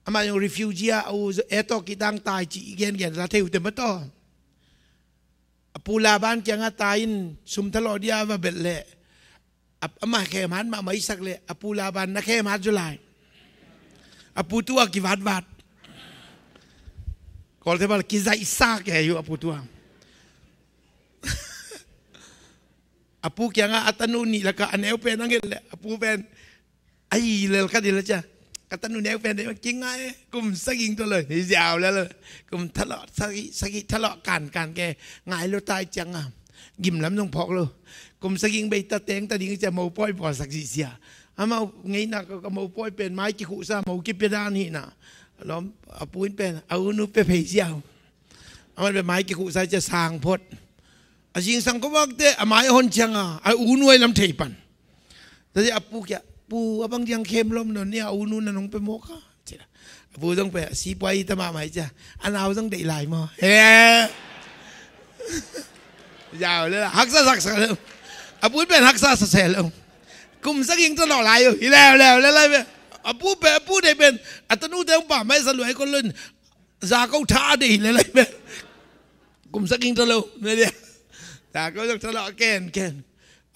[SPEAKER 1] Ama yung refugee au eto kitang tai chi gen la theu te mato. Apula ban kya nga tain sumthalo dia va belle. Ama khe man ma mai sak le apula ban na khe mat julai. Apu tua ki vat. Kol te bal ki zai sa ke yu apu tua. Apu kya nga atanu ni la ka aneu pen angel apu pen ai lel ka dil cha katanu neu pen de king ai kum saging to le ni jiao le kum thalo sagi thalo kan ke ngai lo tai chang a gim lam nong phok lo kum saging be ta teng ta ding cha mo poi po sak ji sia ama ngai na ka mo poi pen mai ki khu sa mo ki pe dan hi na lom apu pen au nu pe pe jiao ama be mai ki khu sa cha sang phot Asing sang ko wakte amai hon changa ai unuai lam theipan. Tadi apu kya pu abang diang kem lom no ni unu na nong pe moka. Cira. Apu dong pe si pai tama mai cha. Anau dong dei lai mo. He. Jao le haksa le. Apu pe haksa sa se le. Kum saging to lo lai yo. Le. Apu pe apu dei ben atanu dong pa mai sa luai ko lun. Za ko tha dei le pe. Kum saging to lo. Ne dia. Ta ko jok talo ken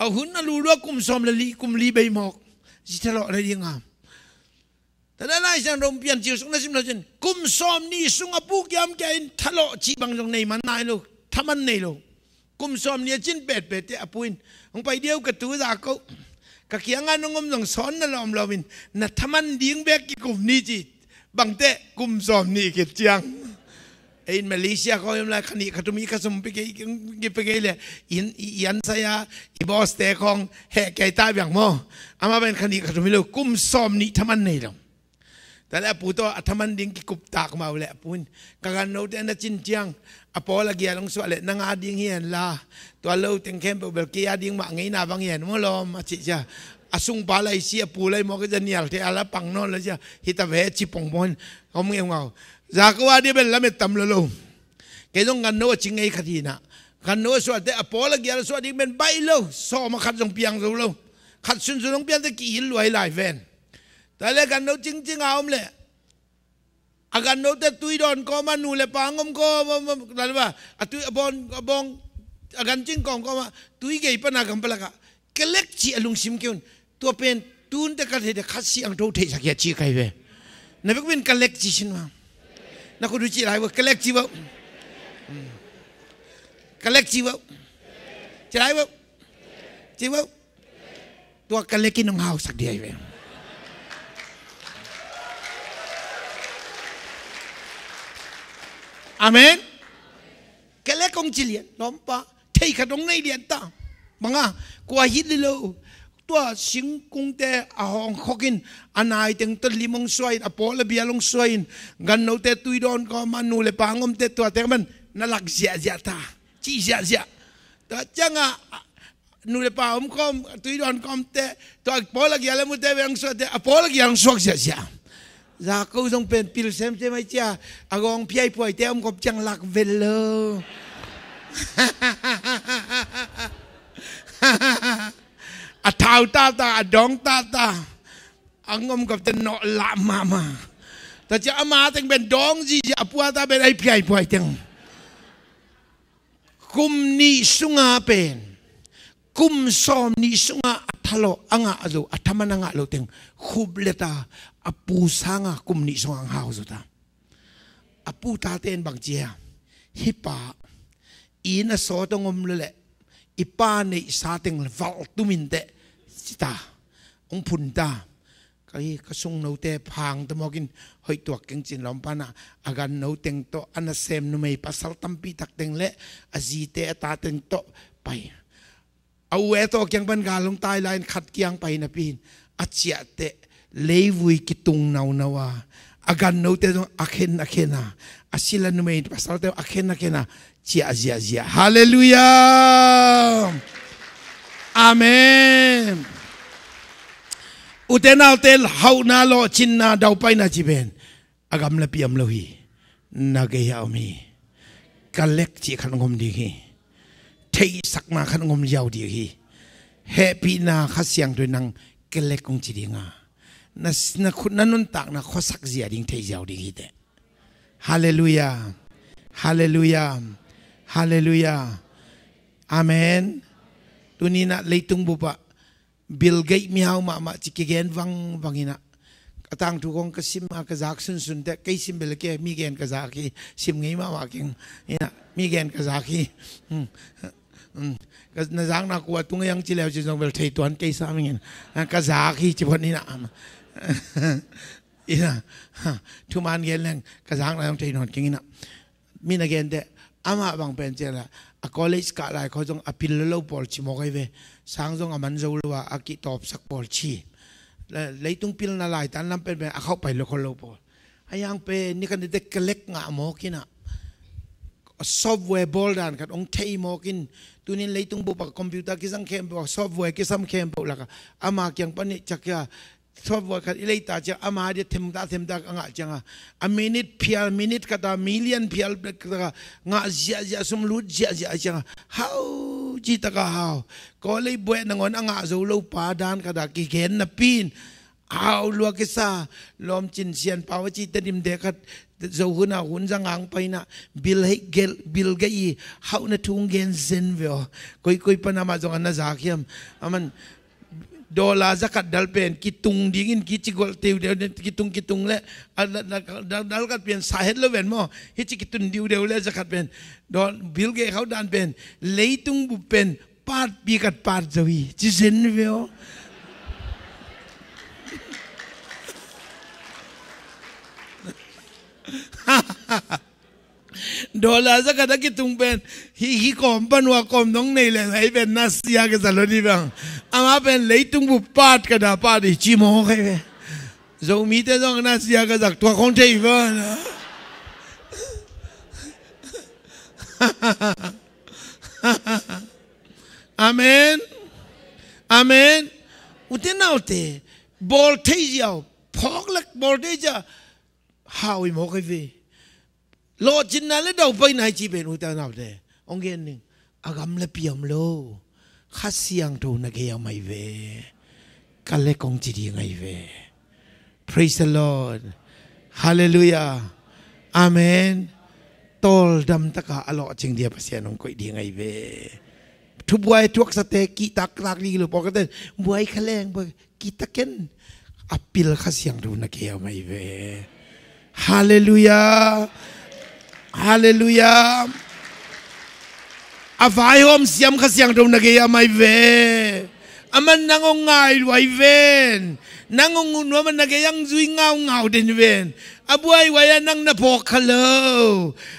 [SPEAKER 1] au hun na lu ro kum som le li kum li bei mok ji talo le ding am ta da lai sang rom pian chiu sung na sim na chen kum som ni sung apu kyam kain talo chi bang jong nei man nai lo thaman nei lo kum som ni chin pet te apuin ong pai deu ka tu za ko ka kianga nongom jong son na lom lomin na thaman ding bek ki kum ni ji bang te kum som ni ke chiang in Malaysia ko yung la kani katumi kasum pigay le yan saya ibos te kong he kay tabyang mo ama ben kani katumi lo kum som ni taman nei lo tala puto ataman ding ki kupta ko maule apun kagano te na chintiang apo lagi along swale nang ading hian la to lo teng kem bel ki ading ma ngai na bang hian mo lo ma chi ja asung balai si apulai mo ka janial te ala pang no la ja hita ve chi pong bon om ngau Zakwa dia bel lamet tam lolo. Kedong ngano chingai khatina. Ngano swate apola gyal swati ben bailo so ma khat jong piang lo. Khat sun sun piang te ki luai lai ven. Tale ngano ching aom le. Agano te tui don ko manu le pangom ko dalba. Atui abong agan ching kom ko ma tui gei pana gam palaka. Kelek chi alung sim kyun. Tu pen tun te ka the khasi ang tho the sakya chi kai ve. Na bek ben kelek chi sin ma. Na ko du chi lai wo collective chi lai wo chi wo tua kaleki nong hau sak dia ve amen kalek kong chilian lompa thei khadong nei dian ta manga kwa hit lo tua sing kung te ahong khokin anai teng to limong suai apola bialong suai gan no te tuidon ko manu le pangom te tua te man nalak zia ta chi zia ta changa nu le pangom kom tuidon kom te to apola giala mu te bang suai te apola giang suak zia za ko jong pen pil sem te mai cha agong piai poi te om kop chang lak velo a thao ta a dong ta angom kap ten no la mama ta cha ama teng ben dong ji ja apua ta ben ai piai poi teng kum ni sunga pen กุมซอมนิสุงะอัทโลอ่างะโลอัทมันงะโลเต็งขุบเลตาอปูสังะกุมนิสุงะหาวสุดาอปูตาเตนบางเจียฮิปาอีน่ะโซตงอมเลยอีป้าในสาเต็งวัลตุมินเตสิตาองพุนตาก็ฮีก็ส่งโนเตพังตะมอกินหอยตัวเก่งจินลอมปานะอาการโนเต็งโตอันนั้นเซมนุไม่ปัสสัลตัมปีตักเต็งเละอาจีเตตาเต็งโตไปเอาเวโตเกียงปันกาลงตายลายขัดเกียงไปนะปีนอาเจียเตเลวุยกิตุงนาวาวาอาการโนเตตงอาเคนนะอาศิลานุไม่ปัสสัลเตอาเคนนะเจียฮาเลลูยาอาเมนอุเทนาเตลฮาวนาโลชินนาดาวไปนาจิเบนอากำละพิมโลฮีนาเกียอมีกัลเล็กจีขันงมดีฮีเทสักมาขันงมยาวดีฮีเฮปีนาขัดเสียงด้วยนางกัลเล็กงจีดีงานักนันนุนตักนักข้อสักเสียดิ้งเทยาวดีฮีเดฮาเลลูยาฮาเลลูยาฮาเลลูยาอาเมนตัวนี้นะเลยตุงบุปะบิลเกตมีเฮามาจิกเกนวังอินะกระตังทุกคนก็ซิมกระจากสุนแต่ใครซิมเบลเกมีเกนกระจากีซิมไงมาว่ากิงอินะมีเกนกระจากีก็น่าจังนักว่าตุงยังจิเลวจิจงเบลเทตัวนั้นใครสามีเงินกระจากีจีบนี่นะอินะทุกมันเกนแรงกระจากเราต้องเทนอนกิงอินะมีนักเกนแต่อามาบางเป็นเจละคอลเลจก็ได้เขาจงอภิลโลบอลชิโมกเวสังจงอามันจะรู้ว่าอากิตอบสักบอลชีเลยตุงพิลนาลายแต่นั่นเป็นเข้าไปโลคอลโลบอลไอ้ยังเป็นนี่กันเด็กเล็กงะโมกินะซอฟต์แวร์บอลด้านกันองเทย์โมกินตัวนี้เลยตุงบุปคอมพิวเตอร์กิสังเข้มบอกซอฟต์แวร์กิสังเข้มบอกแล้วก็อามาเกี่ยงปนิจักยาซอฟต์แวร์กันอิเลตาจะอามาเดียเทมตาอ่างจังอ่ะมินิทก็ตามิลเลียนพิลก็ตางะเจียสมรุดเจียจังhowจีตะกะ how ก็เลยบวยนังอนอ่างจะลูปาดานก็ตากิเห็นนะปีนhowลัวกิซาลมจินเซียนปาวจีตดิมเด็กจะหุ่นหุ่นจังอังไปนะบิลเกย์ how นะทุ่งเงินเซนเวลคุยปนามาจงอันน่าจักยามมันดอลลาร์zakat dal pen kitung dingin kicigol teu de kitung le dal kat pen sahet le ven mo hichi kitun diu de le zakat pen don bil ge khau dan pen leitung bu pen pat bi kat pat jawi chi zen veoดอลลาร์สักการะกิตุงเป็นฮิคอมปันว่าคอมน้องในเลยให้เป็นนัสเซียกันสารดีบ้างอามาเป็นเลยตุงบุปาดกระดาปาดิจิโม่ใครเป็นจะมีแต่ต้องนัสเซียกันจากตัวคนที่บ้านอาเมนอาเมนอุตนาอุตบอลเทียร์พอกเล็กบอลเทียร์ฮาวิโม่ใครเป็นโลจินนั่นเลยเราไปไหนจีเป็นอุตส่าห์เดองเกนหนึ่งอากำเล็บยมโลข้าเสียงทูนักเกี่ยวไม่เวกันเล็กองจีดีไงเว praise the Lord hallelujah amen ตอลดำตะกาอลอจึงเดียบเสียนองกุยดีไงเวทุบไว้ทุกสเตกิตักลีหรือบอกกันบวยขแรงบวยกิตะเก็นอปิลข้าเสียงทูนักเกี่ยวไม่เว hallelujahฮาเลลูยาอาฝ่ายหอมเสียมขเสียงตรงนักเกียร์ไม่เวอามันนั่งงง่ายไว้เวนนั่งงุนว่ามันนักเกียร์ยังจุยเงาเดินเวนอาบวยไว้นั่งนับพอกเขา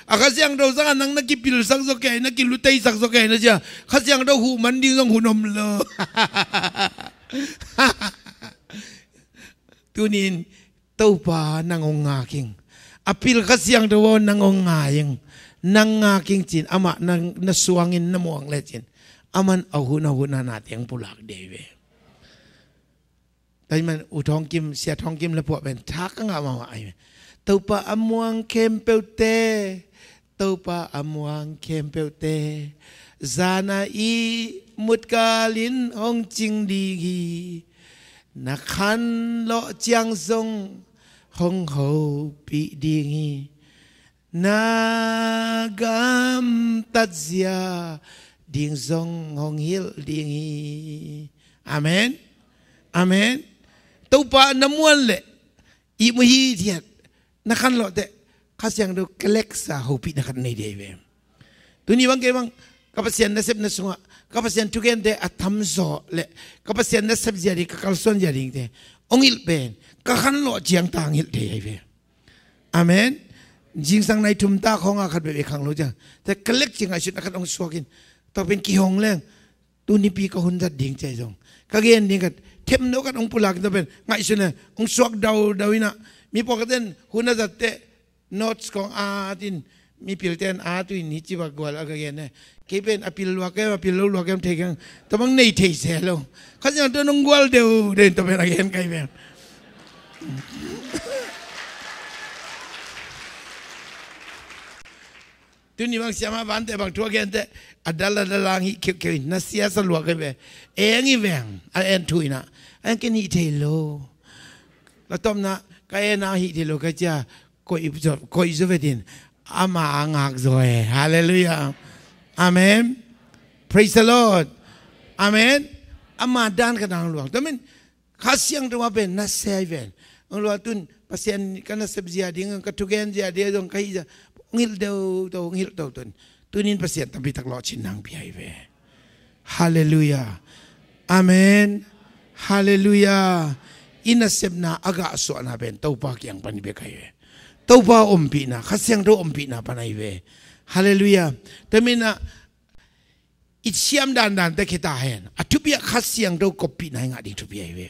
[SPEAKER 1] อาขเสียงเราสักนั่งนักกิปิลสักโซเกนักกิลุตัยสักโซเกนะจ๊ะขเสียงเราหูมันดิ้งต้องหูนมเลยตัวนี้ตัวป่านั่งงงาคิงอภิลขเสียงตัวนังองงายังนังงากิงจินอามานังนสวงินนมวงเลจินอามันเอาหุ่นนาเตียงปุลักเดเวแต่มันอุทองกิมเสียทองกิมแล้วพวกเป็นทักงามาไอตัวปะอมวงเข้มเปลเตตัวปะอมวงเข้มเปลเตซานาอีมุดกาลินองจิงดีกีนักขันโลเจียงซงห้องเขาปีดีงีนากามตัดเสีย ดิงซงหงฮิลดิงฮีอาเมนอาเมนตัวปะน้ำมันเลยอีมฮีเทียดนักขันหล่อแต่ข้าเสียงดูเกล็กซาหูปีนักขันในเดียวตัวนี้บางเกบังกับเสียนนักเสพนักสงฆ์กับเสียนทุกอย่างเดอัตทำโซเลยกับเสียนนักเสพจารีกับกัลส่วนจารีเดองฮิลเป็นกับขันหล่อเจียงต่างฮิลเดียวอาเมนจิงสังในทุมตาของอาคัดแบบขังรู้จังแต่เกล็กจิงอาชุดนักขันองสวกินต้องเป็นกี่หงแรงตัวนี้ปีก็หุ่นจัดดิ่งใจจงก็เกณฑ์ดิ่งกันเทมโนกันองปุลากันต้องเป็นไงชุนเนี่ยองสวกดาวนะมีปกติหุ่นจัดเตะโน้ตของอาตินมีพิลเตนอาตุนฮิจิบากวาลก็เกณฑ์เนี่ยเก็เป็นอภิลวากอภิลวากเทกันแต่บางในเทเสลเขาจะตัวน้องกวาลเดียวเดินต้องเป็นอะไรเห็นไงแบบตัวนี้บางเสียมาบ้านแต่บางทั่วเกณฑ์แต่adalah langi kau nasihat seluar kau engi veng an tui na an kini telo latom na kaya na hi telo kaja koi zuvedin ama angak zoe hallelujah amen praise the Lord amen ama dan kadang luang tapi khasiang tu apa nasihat ven luang tun pasien kana sebzia ding katugen dia dia dong kai ngil dau ngil dau tunตัวนี้ประเสริฐtapi tak locin nang biaya ve, haleluya, amen, haleluya, ina sebna agak suana ben tau pak yang pani bekai ve, tau pa ompi na, khasiang tu ompi na panai ve, haleluya, tapi na itsiam dan te kita hen, atupia khasiang tu kopi na ingat di tupia ve,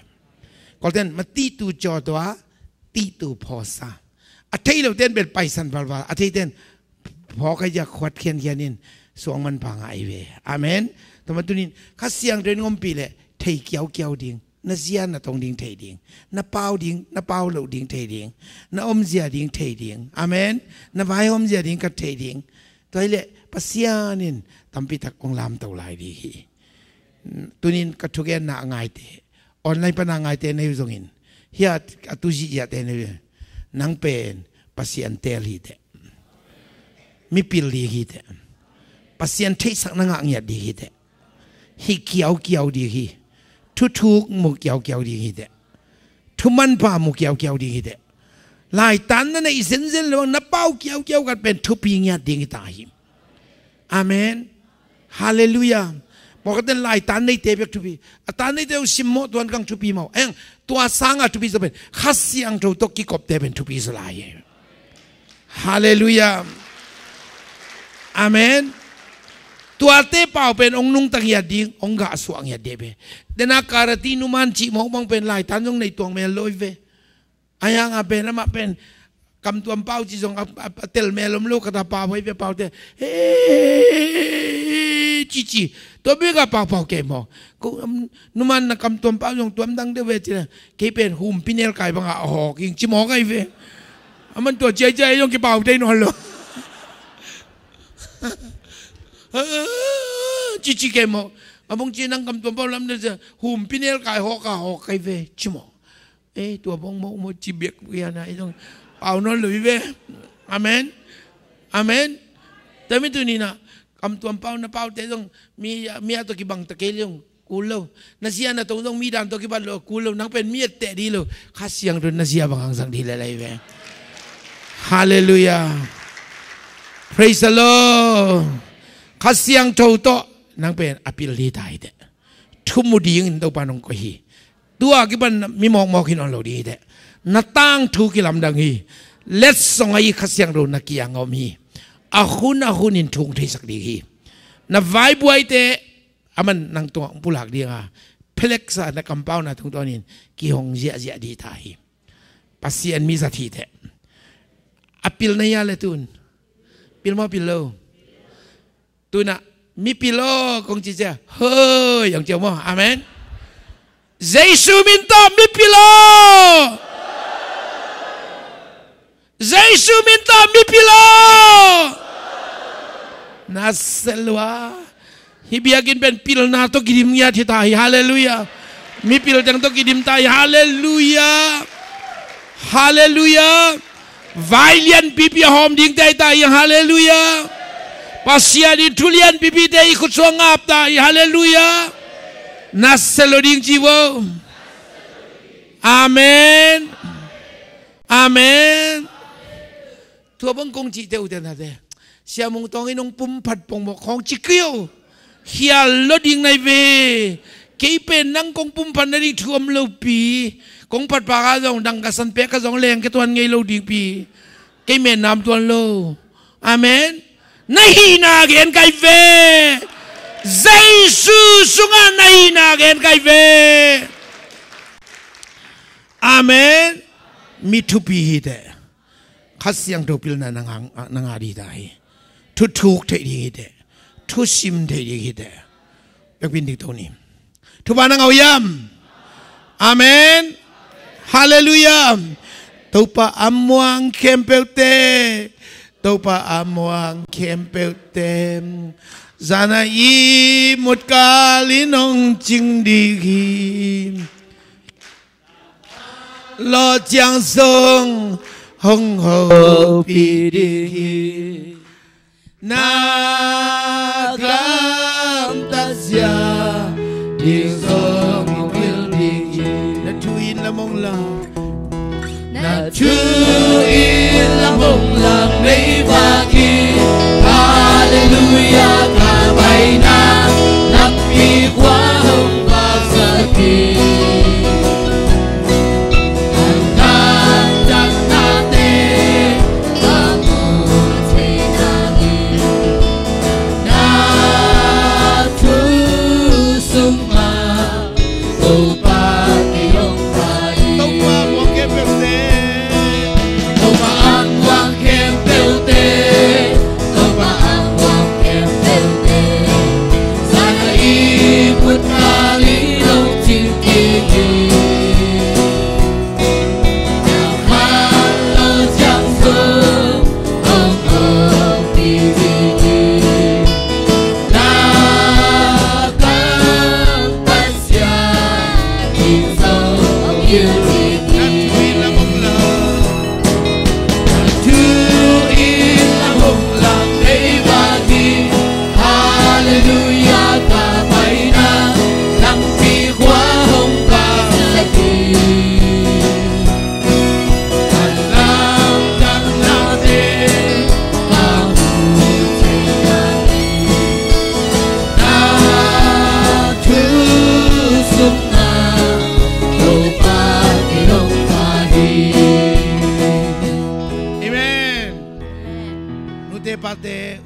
[SPEAKER 1] kalau ten mati tu jodoh, ti tu posa, atai lo ten ben paisan balbal, atai tenพอขยักขวัดเขียนนินสวงมันพังไอเวอาเมนแต่มาตุนินข้าเสียงเดินงมปีเลยเทยเกี่ยวดิ่งน่าเสียน่ะตรงดิ่งเทยดิ่งน่าเป้าดิ่งน่าเป้าเหลาดิ่งเทยดิ่งน่าอมเสียดิ่งเทยดิ่งอาเมนน่าใบอมเสียดิ่งกับเทยดิ่งตัวเละภาษานินตั้มปีตักองลามเต่าลายดีตุนินกัทุกอย่างน่าง่ายเตออนไลน์ปนังง่ายเตในยุคนี้เฮียตุจิยาเตในนังเป็นภาษาเตลีเตมีพิลดีฮิตปัสยันเทสักนังเงียดีฮิตฮิเกี่ยวดีฮิทุกมุกเกี่ยวดีฮิตทุมันพามุกเกี่ยวดีฮิตหลายตันนั่นในอินเซนเลวนับเป้าเกี่ยวกันเป็นทุปีเงียดีฮิตาฮิอาเมนฮาเลลูยาบอกกันหลายตันในเตปทุปีตันในเตปสิมโมตัวกังทุปีมาเองตัวสังทุปีจะเป็นขัดเสียงทุกตกิกบเตเป็นทุปีสลายฮาเลลูยาอาเมนตัวเตเป่าเป็นองค์นุ่งตังยาดิ่งองค์กะสวงยาเดเบเดนักการตีนุมันจีมองมองเป็นลายทันจงในตัวเมลอยเวอายังอาเป็นแล้วมาเป็นกำตัวเป่าจีจงเตลเมลมลูกกระตาเป่าไว้เป่าเตเฮ้จีตัวเบี้ยกับเป่าเกมองกูนุมันนักกำตัวเป่าจงตัวดังเดเวจีนะเกเป็นหุ่มพินเนลไก่บังอ่ะหอกยิงจีมองไอ้เวมันตัวใจยงกี่เป่าได้นอนเลยจีเกมอ่ะบางทีนั่งกำตัวเป่าลำเดือดหุ่มพินเนลไก่หอกไก่เวจีมองตัวบงโมจีเบียกเวียนะไอ้ตรงเป่านอนเลยเวอาเมนอาเมนแต่ไม่ตัวนี้นะกำตัวเป่านะเป่าแต่ต้องมีตัวกี่บังตะเกียงกูเล่านาเซียนะต้องมีด่านตัวกี่บังกูเล่านังเป็นเมียแต่ดีเลยข้าเสียงโดนนาเซียบางสังดีอะไรเวฮาเลลูยา praise the Lord ข้าเสียงโจโตนังเป็นอภิริไทยเดทุมุดีงินตัวปานองก็ฮีตัวกี่บันมีมองหินอ่อนเหล่าดีเดนัตั้งทุกิลำดังฮีเล็ดส่งไอ้ข้าเสียงโดนนักกีฬาเอามีอาหุนินทุงที่สักดีฮีนับไว้บวยเตอามันนังตัวปุหลักดีอ่ะเพล็กซ์นักกำเป้านะทุงตัวนี้กี่หงเจียดีไทยปัสยันมีสัตย์เตอภิลนายาเลตุนพิลมาพิลโลตุนะมีพิลโลคงจีเจ้าเฮ้ยอย่างเจ้ามั้งอาเมนYesus minta mi pilo. Yesus minta mi pilo. Naselwa. Hibiakin ben pil na to kidim niya titai. Haleluya. Mi pil tang to kidim tai. Haleluya. Haleluya. Valiant pipi hom ding tai tai. Haleluya. Pasia di tulian bibide ikut suangap tai. Haleluya. Naseloding jiwa. Amen. Amen. Tua bang kong chỉ tiêu tiền hạt xia mong tông cái nông pum phật bông một con chỉ kêu hia loading này về cái bên năng kong pum phật này thuam lâu pi kong phật bà cái dòng đằng cái sân pe cái dòng leng cái tuan ngay lâu đi pi cái miền nam tuan lâu. Amen. Nahi na gen cái về Giêsu sunga nahi na gen cái về. Amen. Mi thu pi hi de. Khát siang đầu pil na nang đi đại, thu thuk thấy đi đấy, thu sim thấy đi đấy, bác bin đi đâu nè, thu ba nang ao yam, amen, hallelujah, tàu pa amuang kempelte, tàu pa amuang kempelte, zana i một kali nong ching đi hi, lo giang sông hong ho pi đi na cam ta sia đi sông pi đi na chu in la mong la na chu in la mong la mấy ba ki hallelujah ca bay na nắp pi quá hong ba sa ki.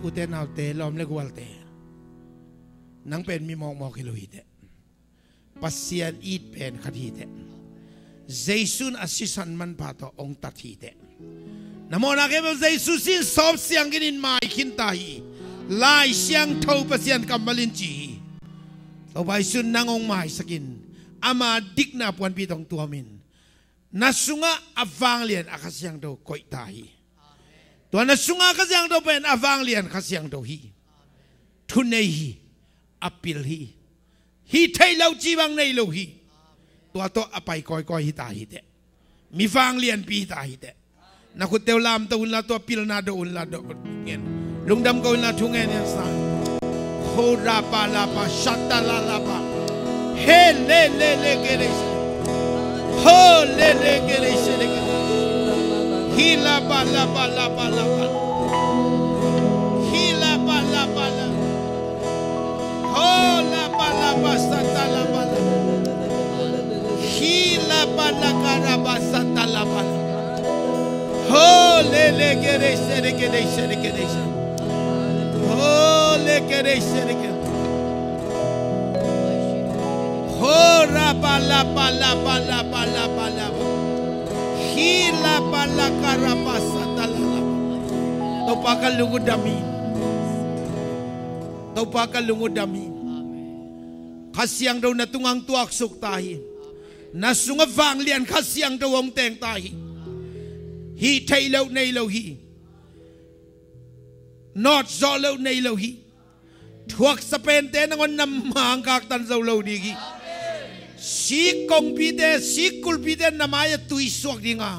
[SPEAKER 1] Ute naute lom le gualte nang pen mi mong mo kilohite pasian it pen khathite Jaisun asisan man pato ong tathite namona ke Jaisu sin sob siang ginin mai khin tahi lai siang thau pasian kamalin chi to bai sun nangong mai sakin ama dikna puan pi tong tuamin nasunga avang lian akasyang do koi tahi tuan nasunga kasyang do pen avang lian kasyang do hi thunei hi apil hi thai lau chi bang nei lo hi tua to apai koi koi hi ta hi te mi vang lian pi ta hi te na khu teu lam to un la to pil na do un la do ngen lungdam ko un la thu ngen yan sa ho ra pa la pa shatta la la pa he le ke re ho le ke re se le hi la pa la pa la pa la pa hi la pa la pa la ho la pa shatta la pa la hi la pa la ka pa shatta la pa ho le ke re se le ke re se le ke re se ho le ke re se le ke ho ra pa la pa la pa la pa la pa la hila pala karapasa talala to pakalungudami khasyang daw na tungang tuak suk tahi nasunga vang lian khasyang daw ong teng tahi hi thailau nei lo hi not zolo nei lo hi thuak sa pente nangon nam mangkak tan zo lo di gi si kong pide si kul pide namaya tui suak dinga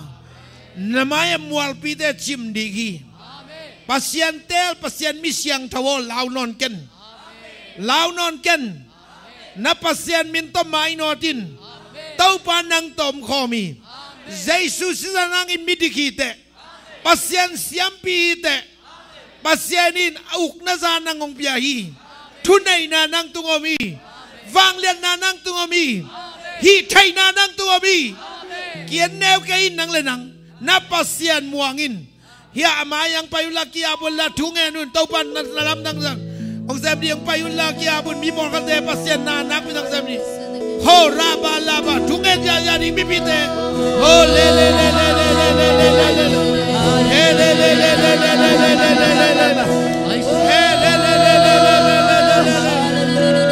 [SPEAKER 1] namaya mual pide chim digi pasien tel pasien misyang tawo lau non ken na pasien min to mai notin tau panang tom khomi Jesus sanang imidikite pasien siampi te pasienin auk na sanang ong biyahi tunay na nang tungomi vanglen na nang tungomi hitay na nang tungomi kian new kain nang lenang na pasien muangin hiya amayang payulaki abon la tungenun taupan nalam nang sang ong sabdi ang payulaki abon mi mon kate pasien na anak minang sabdi ho raba laba tungen ya yani bibite ho le le le le le le le le le le he le le le le le le le le le le le he le le le le le le le le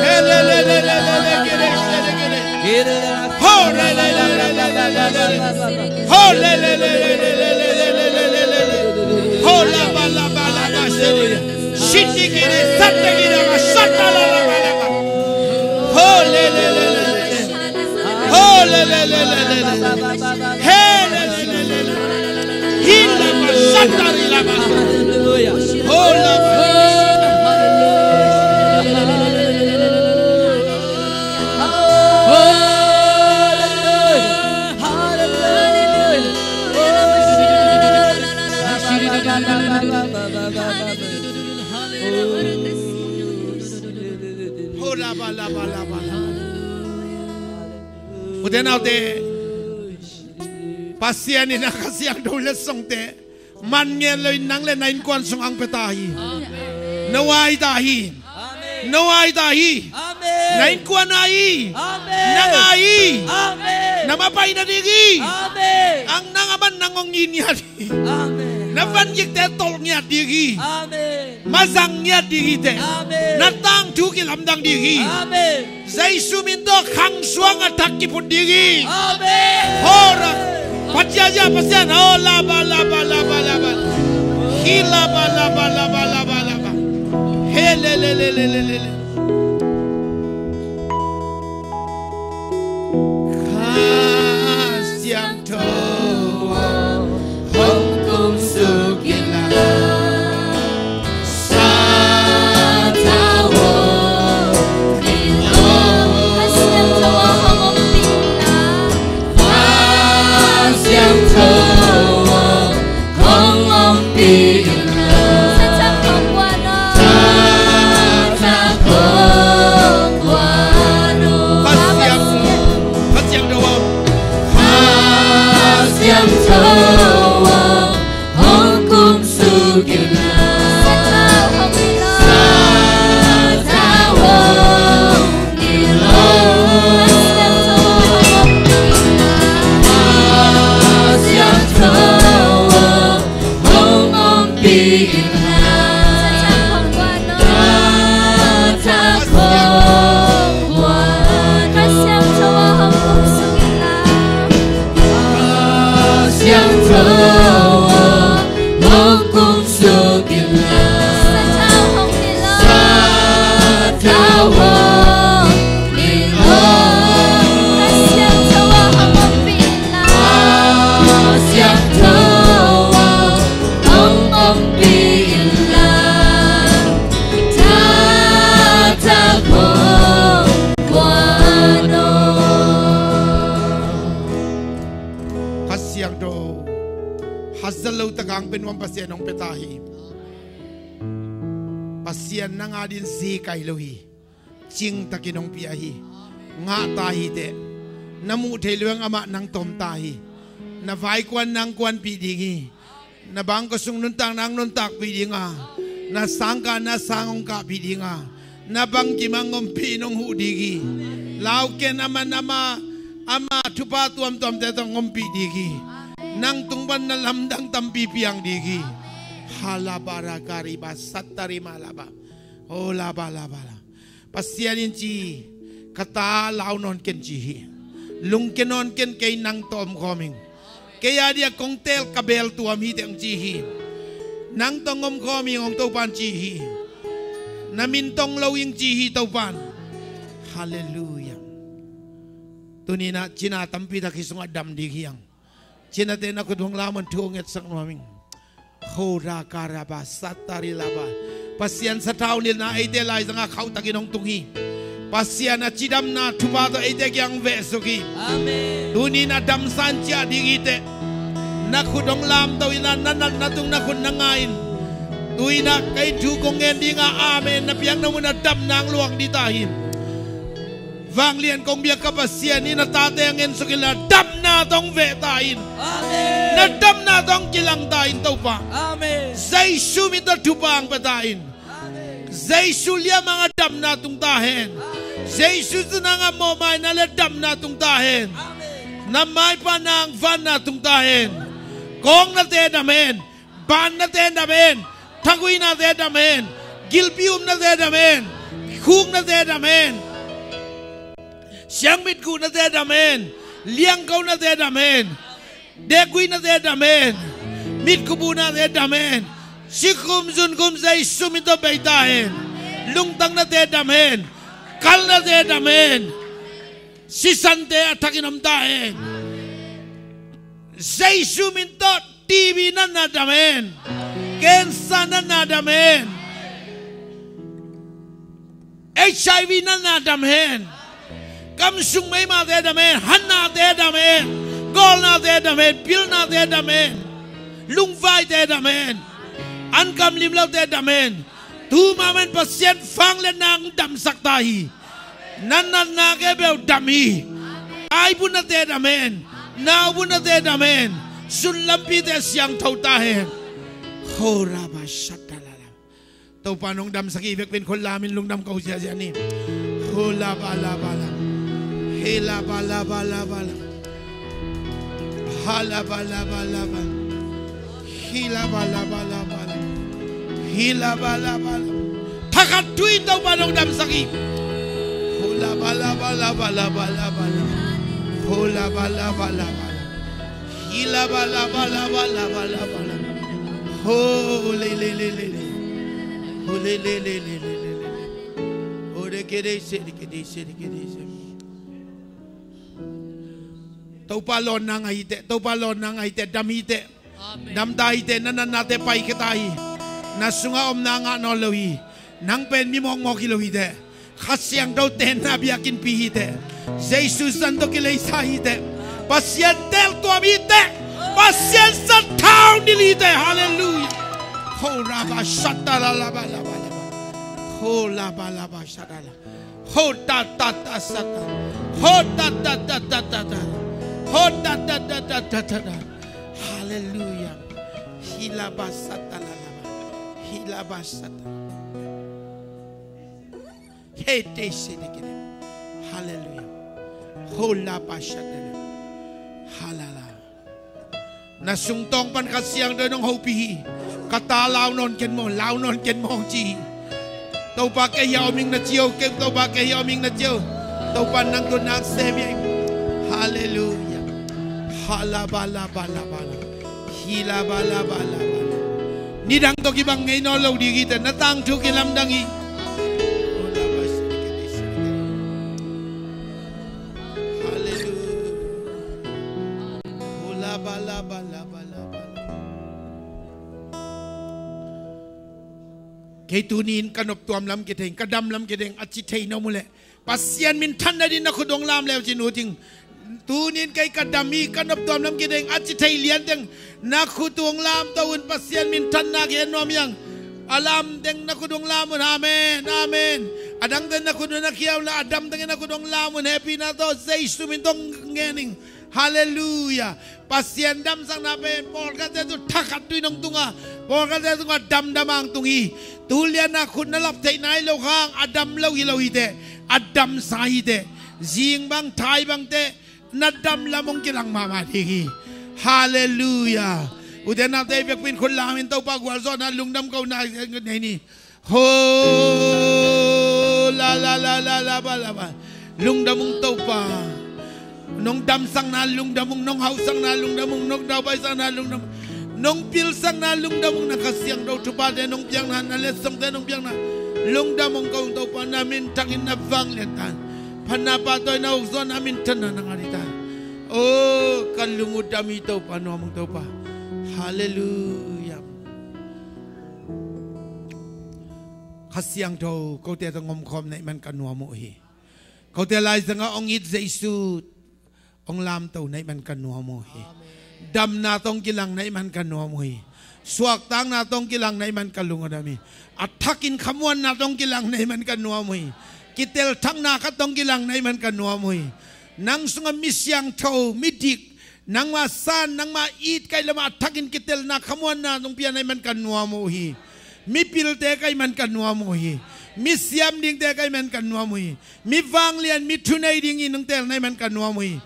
[SPEAKER 1] he le le le le le le gere ho le le le le le le ho le le le le le ho la ba la ba la ba shiti gere satta gere shatta la la la ho le le le le ho le le le le he le le le le hila ba shatta la ba ho la ba Uden out there, pasien ina kasiang dules song te, man ngel loy nang le nain kwan song ang petahi, nawai tahi, nawai tahi, nain kwan ai, nangai, namapay na digi, ang nangaman nangong inyadi, navan yik te tol niya digi, mazang niya digi te, natang tukil amdang digi. Zai sumindo khang suang atak ki pundigi. Amen. Hora pajaja pasien oh la ba la ba la ba la ba. Hila ba la ba la ba la ba la ba. He le le le le le le. Kasiang to Hong Kong sukila. Pasien ng petahi pasien nang adin si kailohi ching takinong piahi nga tahi te namu theluang ama nang tom tahi na vai kwan nang kwan pidingi na bangko sung nuntang nang nuntak pidinga na sangka na sangong ka pidinga na bang kimangom pinong hudigi lauken ama nama ama tupa tuam tuam tetong ngompi digi nang tungban na lamdang tampi piang digi halabara kariba satari malaba oh laba laba pasianin chi kata launon ken chi lungkenon ken kay nang tom coming kaya dia kongtel kabel tuam hiteng chi nang tongom coming ong topan chi namintong lawing chi topan hallelujah tunina china tampi ta kisung adam digiyang Cina tena ko dong laman tuong et sang maming. Hora karaba satari laba. Pasian sa tao nila na ay delay sa nga kautaginong tunghi. Pasian na chidam na tubato ay dekyang vesuki.
[SPEAKER 2] Amen.
[SPEAKER 1] Tuni na damsan siya digite. Nakudong lam daw ilan natong nakun nangain. Tui na kay dukong endi nga amen. Napiyang na muna dam na ang luwang ditahin. Vang lian kong biya kapasian ni natate ang ensukil na dam na tong vetain.
[SPEAKER 2] Amen.
[SPEAKER 1] Na dam na tong kilang tain tau pa.
[SPEAKER 2] Amen.
[SPEAKER 1] Zay sumita tupang patain. Zay sulia mga dam na tung tahin. Zay susuna nga mo may naladam na tung tahin. Na may pa na ang van na tung tahin. Kong natin amen. Ban natin amen. Tanguy natin amen. Gilpium natin amen. Kung natin amen. Siyang mitku natin amen. Liang kau natin amen. Dekui natin amen. Mitkubu natin amen. Sikum zun kum zay sumito baitahin. Lungtang natin amen. Kal natin amen. Sisante atakinam tahin. Zay suminto TV na nadamen. Kensa na nadamen. HIV na nadamen. Kamsung may matadamen. Han natadamen. Gol natadamen. Pil natadamen. Lungvay tadamen. Ankam limlaw tadamen. Tumamen pasien fanglen ng damsak tahi. Nanan nagebew dami. Ay pun natadamen. Now pun natadamen. Sunlampite siyang tautahin. Hora ba shatalala. Tau panong dam sakibek pin kulamin lungdam kau siya siya ni. Hula bala bala. Hila bala bala bala. Hala bala bala bala. Hila bala bala bala. Hila bala bala. Takatuin tau panong dam sakib. Hula bala bala bala bala bala. Hula bala bala bala. Hila bala bala bala bala bala. Holy le le le le. Holy le le le le le. Ore kede se kede se kede se. Tau palon nang aite, tau palon nang aite damite. Dam daite nananate pai ketai. Nasunga om nanga nolowi. Nang pen mi mong mokilohite. Khasyang daw ten na biakin pihite. Jesus santo kilay sahite. Pasien del tuamite. Pasien sa tao nilite. Hallelujah. Ho raba shatala laba laba laba. Ho laba laba shatala. Ho ta ta ta sata. Ho ta ta ta ta ta ta. Ho ta ta ta ta ta ta ta. Hallelujah. Hilaba satala laba. Hilaba sata. Hete sedikit. Hallelujah. Ho laba shatala. Halala. Nasungtong pan kasiyang doon ng hopihi. Katalaw non ken mo, law non ken mo chi. Tau pa kay yaoming na chiyo, kem tau pa kay yaoming na chiyo. Tau pa nang doon na semya. Hallelujah. Halabala bala bala. Hilabala bala bala. Nidang to kibang ngayon olaw di kita natang tu kilamdangi. Kay tunin kanop tuam lam kiteng kadam lam kiteng at chitay na muli pasyan min tan na din ako dong lam lew sinuting tunin kay kadami kanop tuam lam kiteng at chitay lian deng nakutung lam tawun pasyan min tan na kianom yang alam deng nakudong lamun amen amen adang den nakudong nakiyaw la adam deng nakudong lamun happy na to say sumintong ngening. Hallelujah. Pasien dam sang nape porka te tu takat tu nong tunga. Porka te tunga dam damang tungi. Tulian aku nalap te nai lo hang adam lo hilau ite. Adam sahite. Zing bang thai bang te nadam lamong kilang mama digi. Hallelujah. Udah nanti pekpin kulamin tau pagwal so na lungdam kau na ini. Ho la la la la la la la. Lungdamong tau pa. Nong damsang nalung damong nong hausang nalung damong nong dabay sang nalung damong nong pilsang nalung damong nakasiyang daw tupade nong piang na nalesong te nong piang na lung damong kau daw pa namin tangin na vangletan panapatoy na ukso namin tanan ng arita. Oh kalungod dami daw pa nomong daw pa. Hallelujah. khasiang tho ko te ngom khom nei man kan nuam hi ko te lai zanga ong it Jesu ong lam to nei man kan nuam hi dam na tong kilang nei man kan nuam hi suak tang na tong kilang nei man kan lungodami athakin khamuan na tong kilang nei man kan nuam hi kitel thang na ka tong kilang nei man kan nuam hi nang sunga misyang tho midik nang ma san nang ma it kai lama athakin kitel na khamuan na tong pian nei man kan nuam hi mi pil te kai man kan nuam hi mi siam ding te kai man kan nuam hi mi wang lian mi thunai ding in nong tel nei man kan nuam hi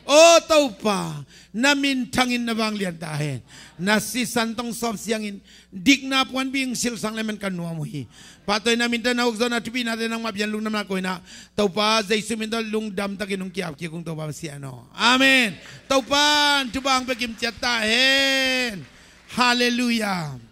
[SPEAKER 1] o tau pa namin thangin na bang lian ta hen na si santong sob siang in dik na puan bing sil sang lemen kan nuam hi patoy namin ta nauk zona tupi natin ang mabyan lung na koy na tau pa Jesu min dal lung dam ta kinung kiap ki kung tau pa si ano amen tau pa tubang pagim tiata hen hallelujah.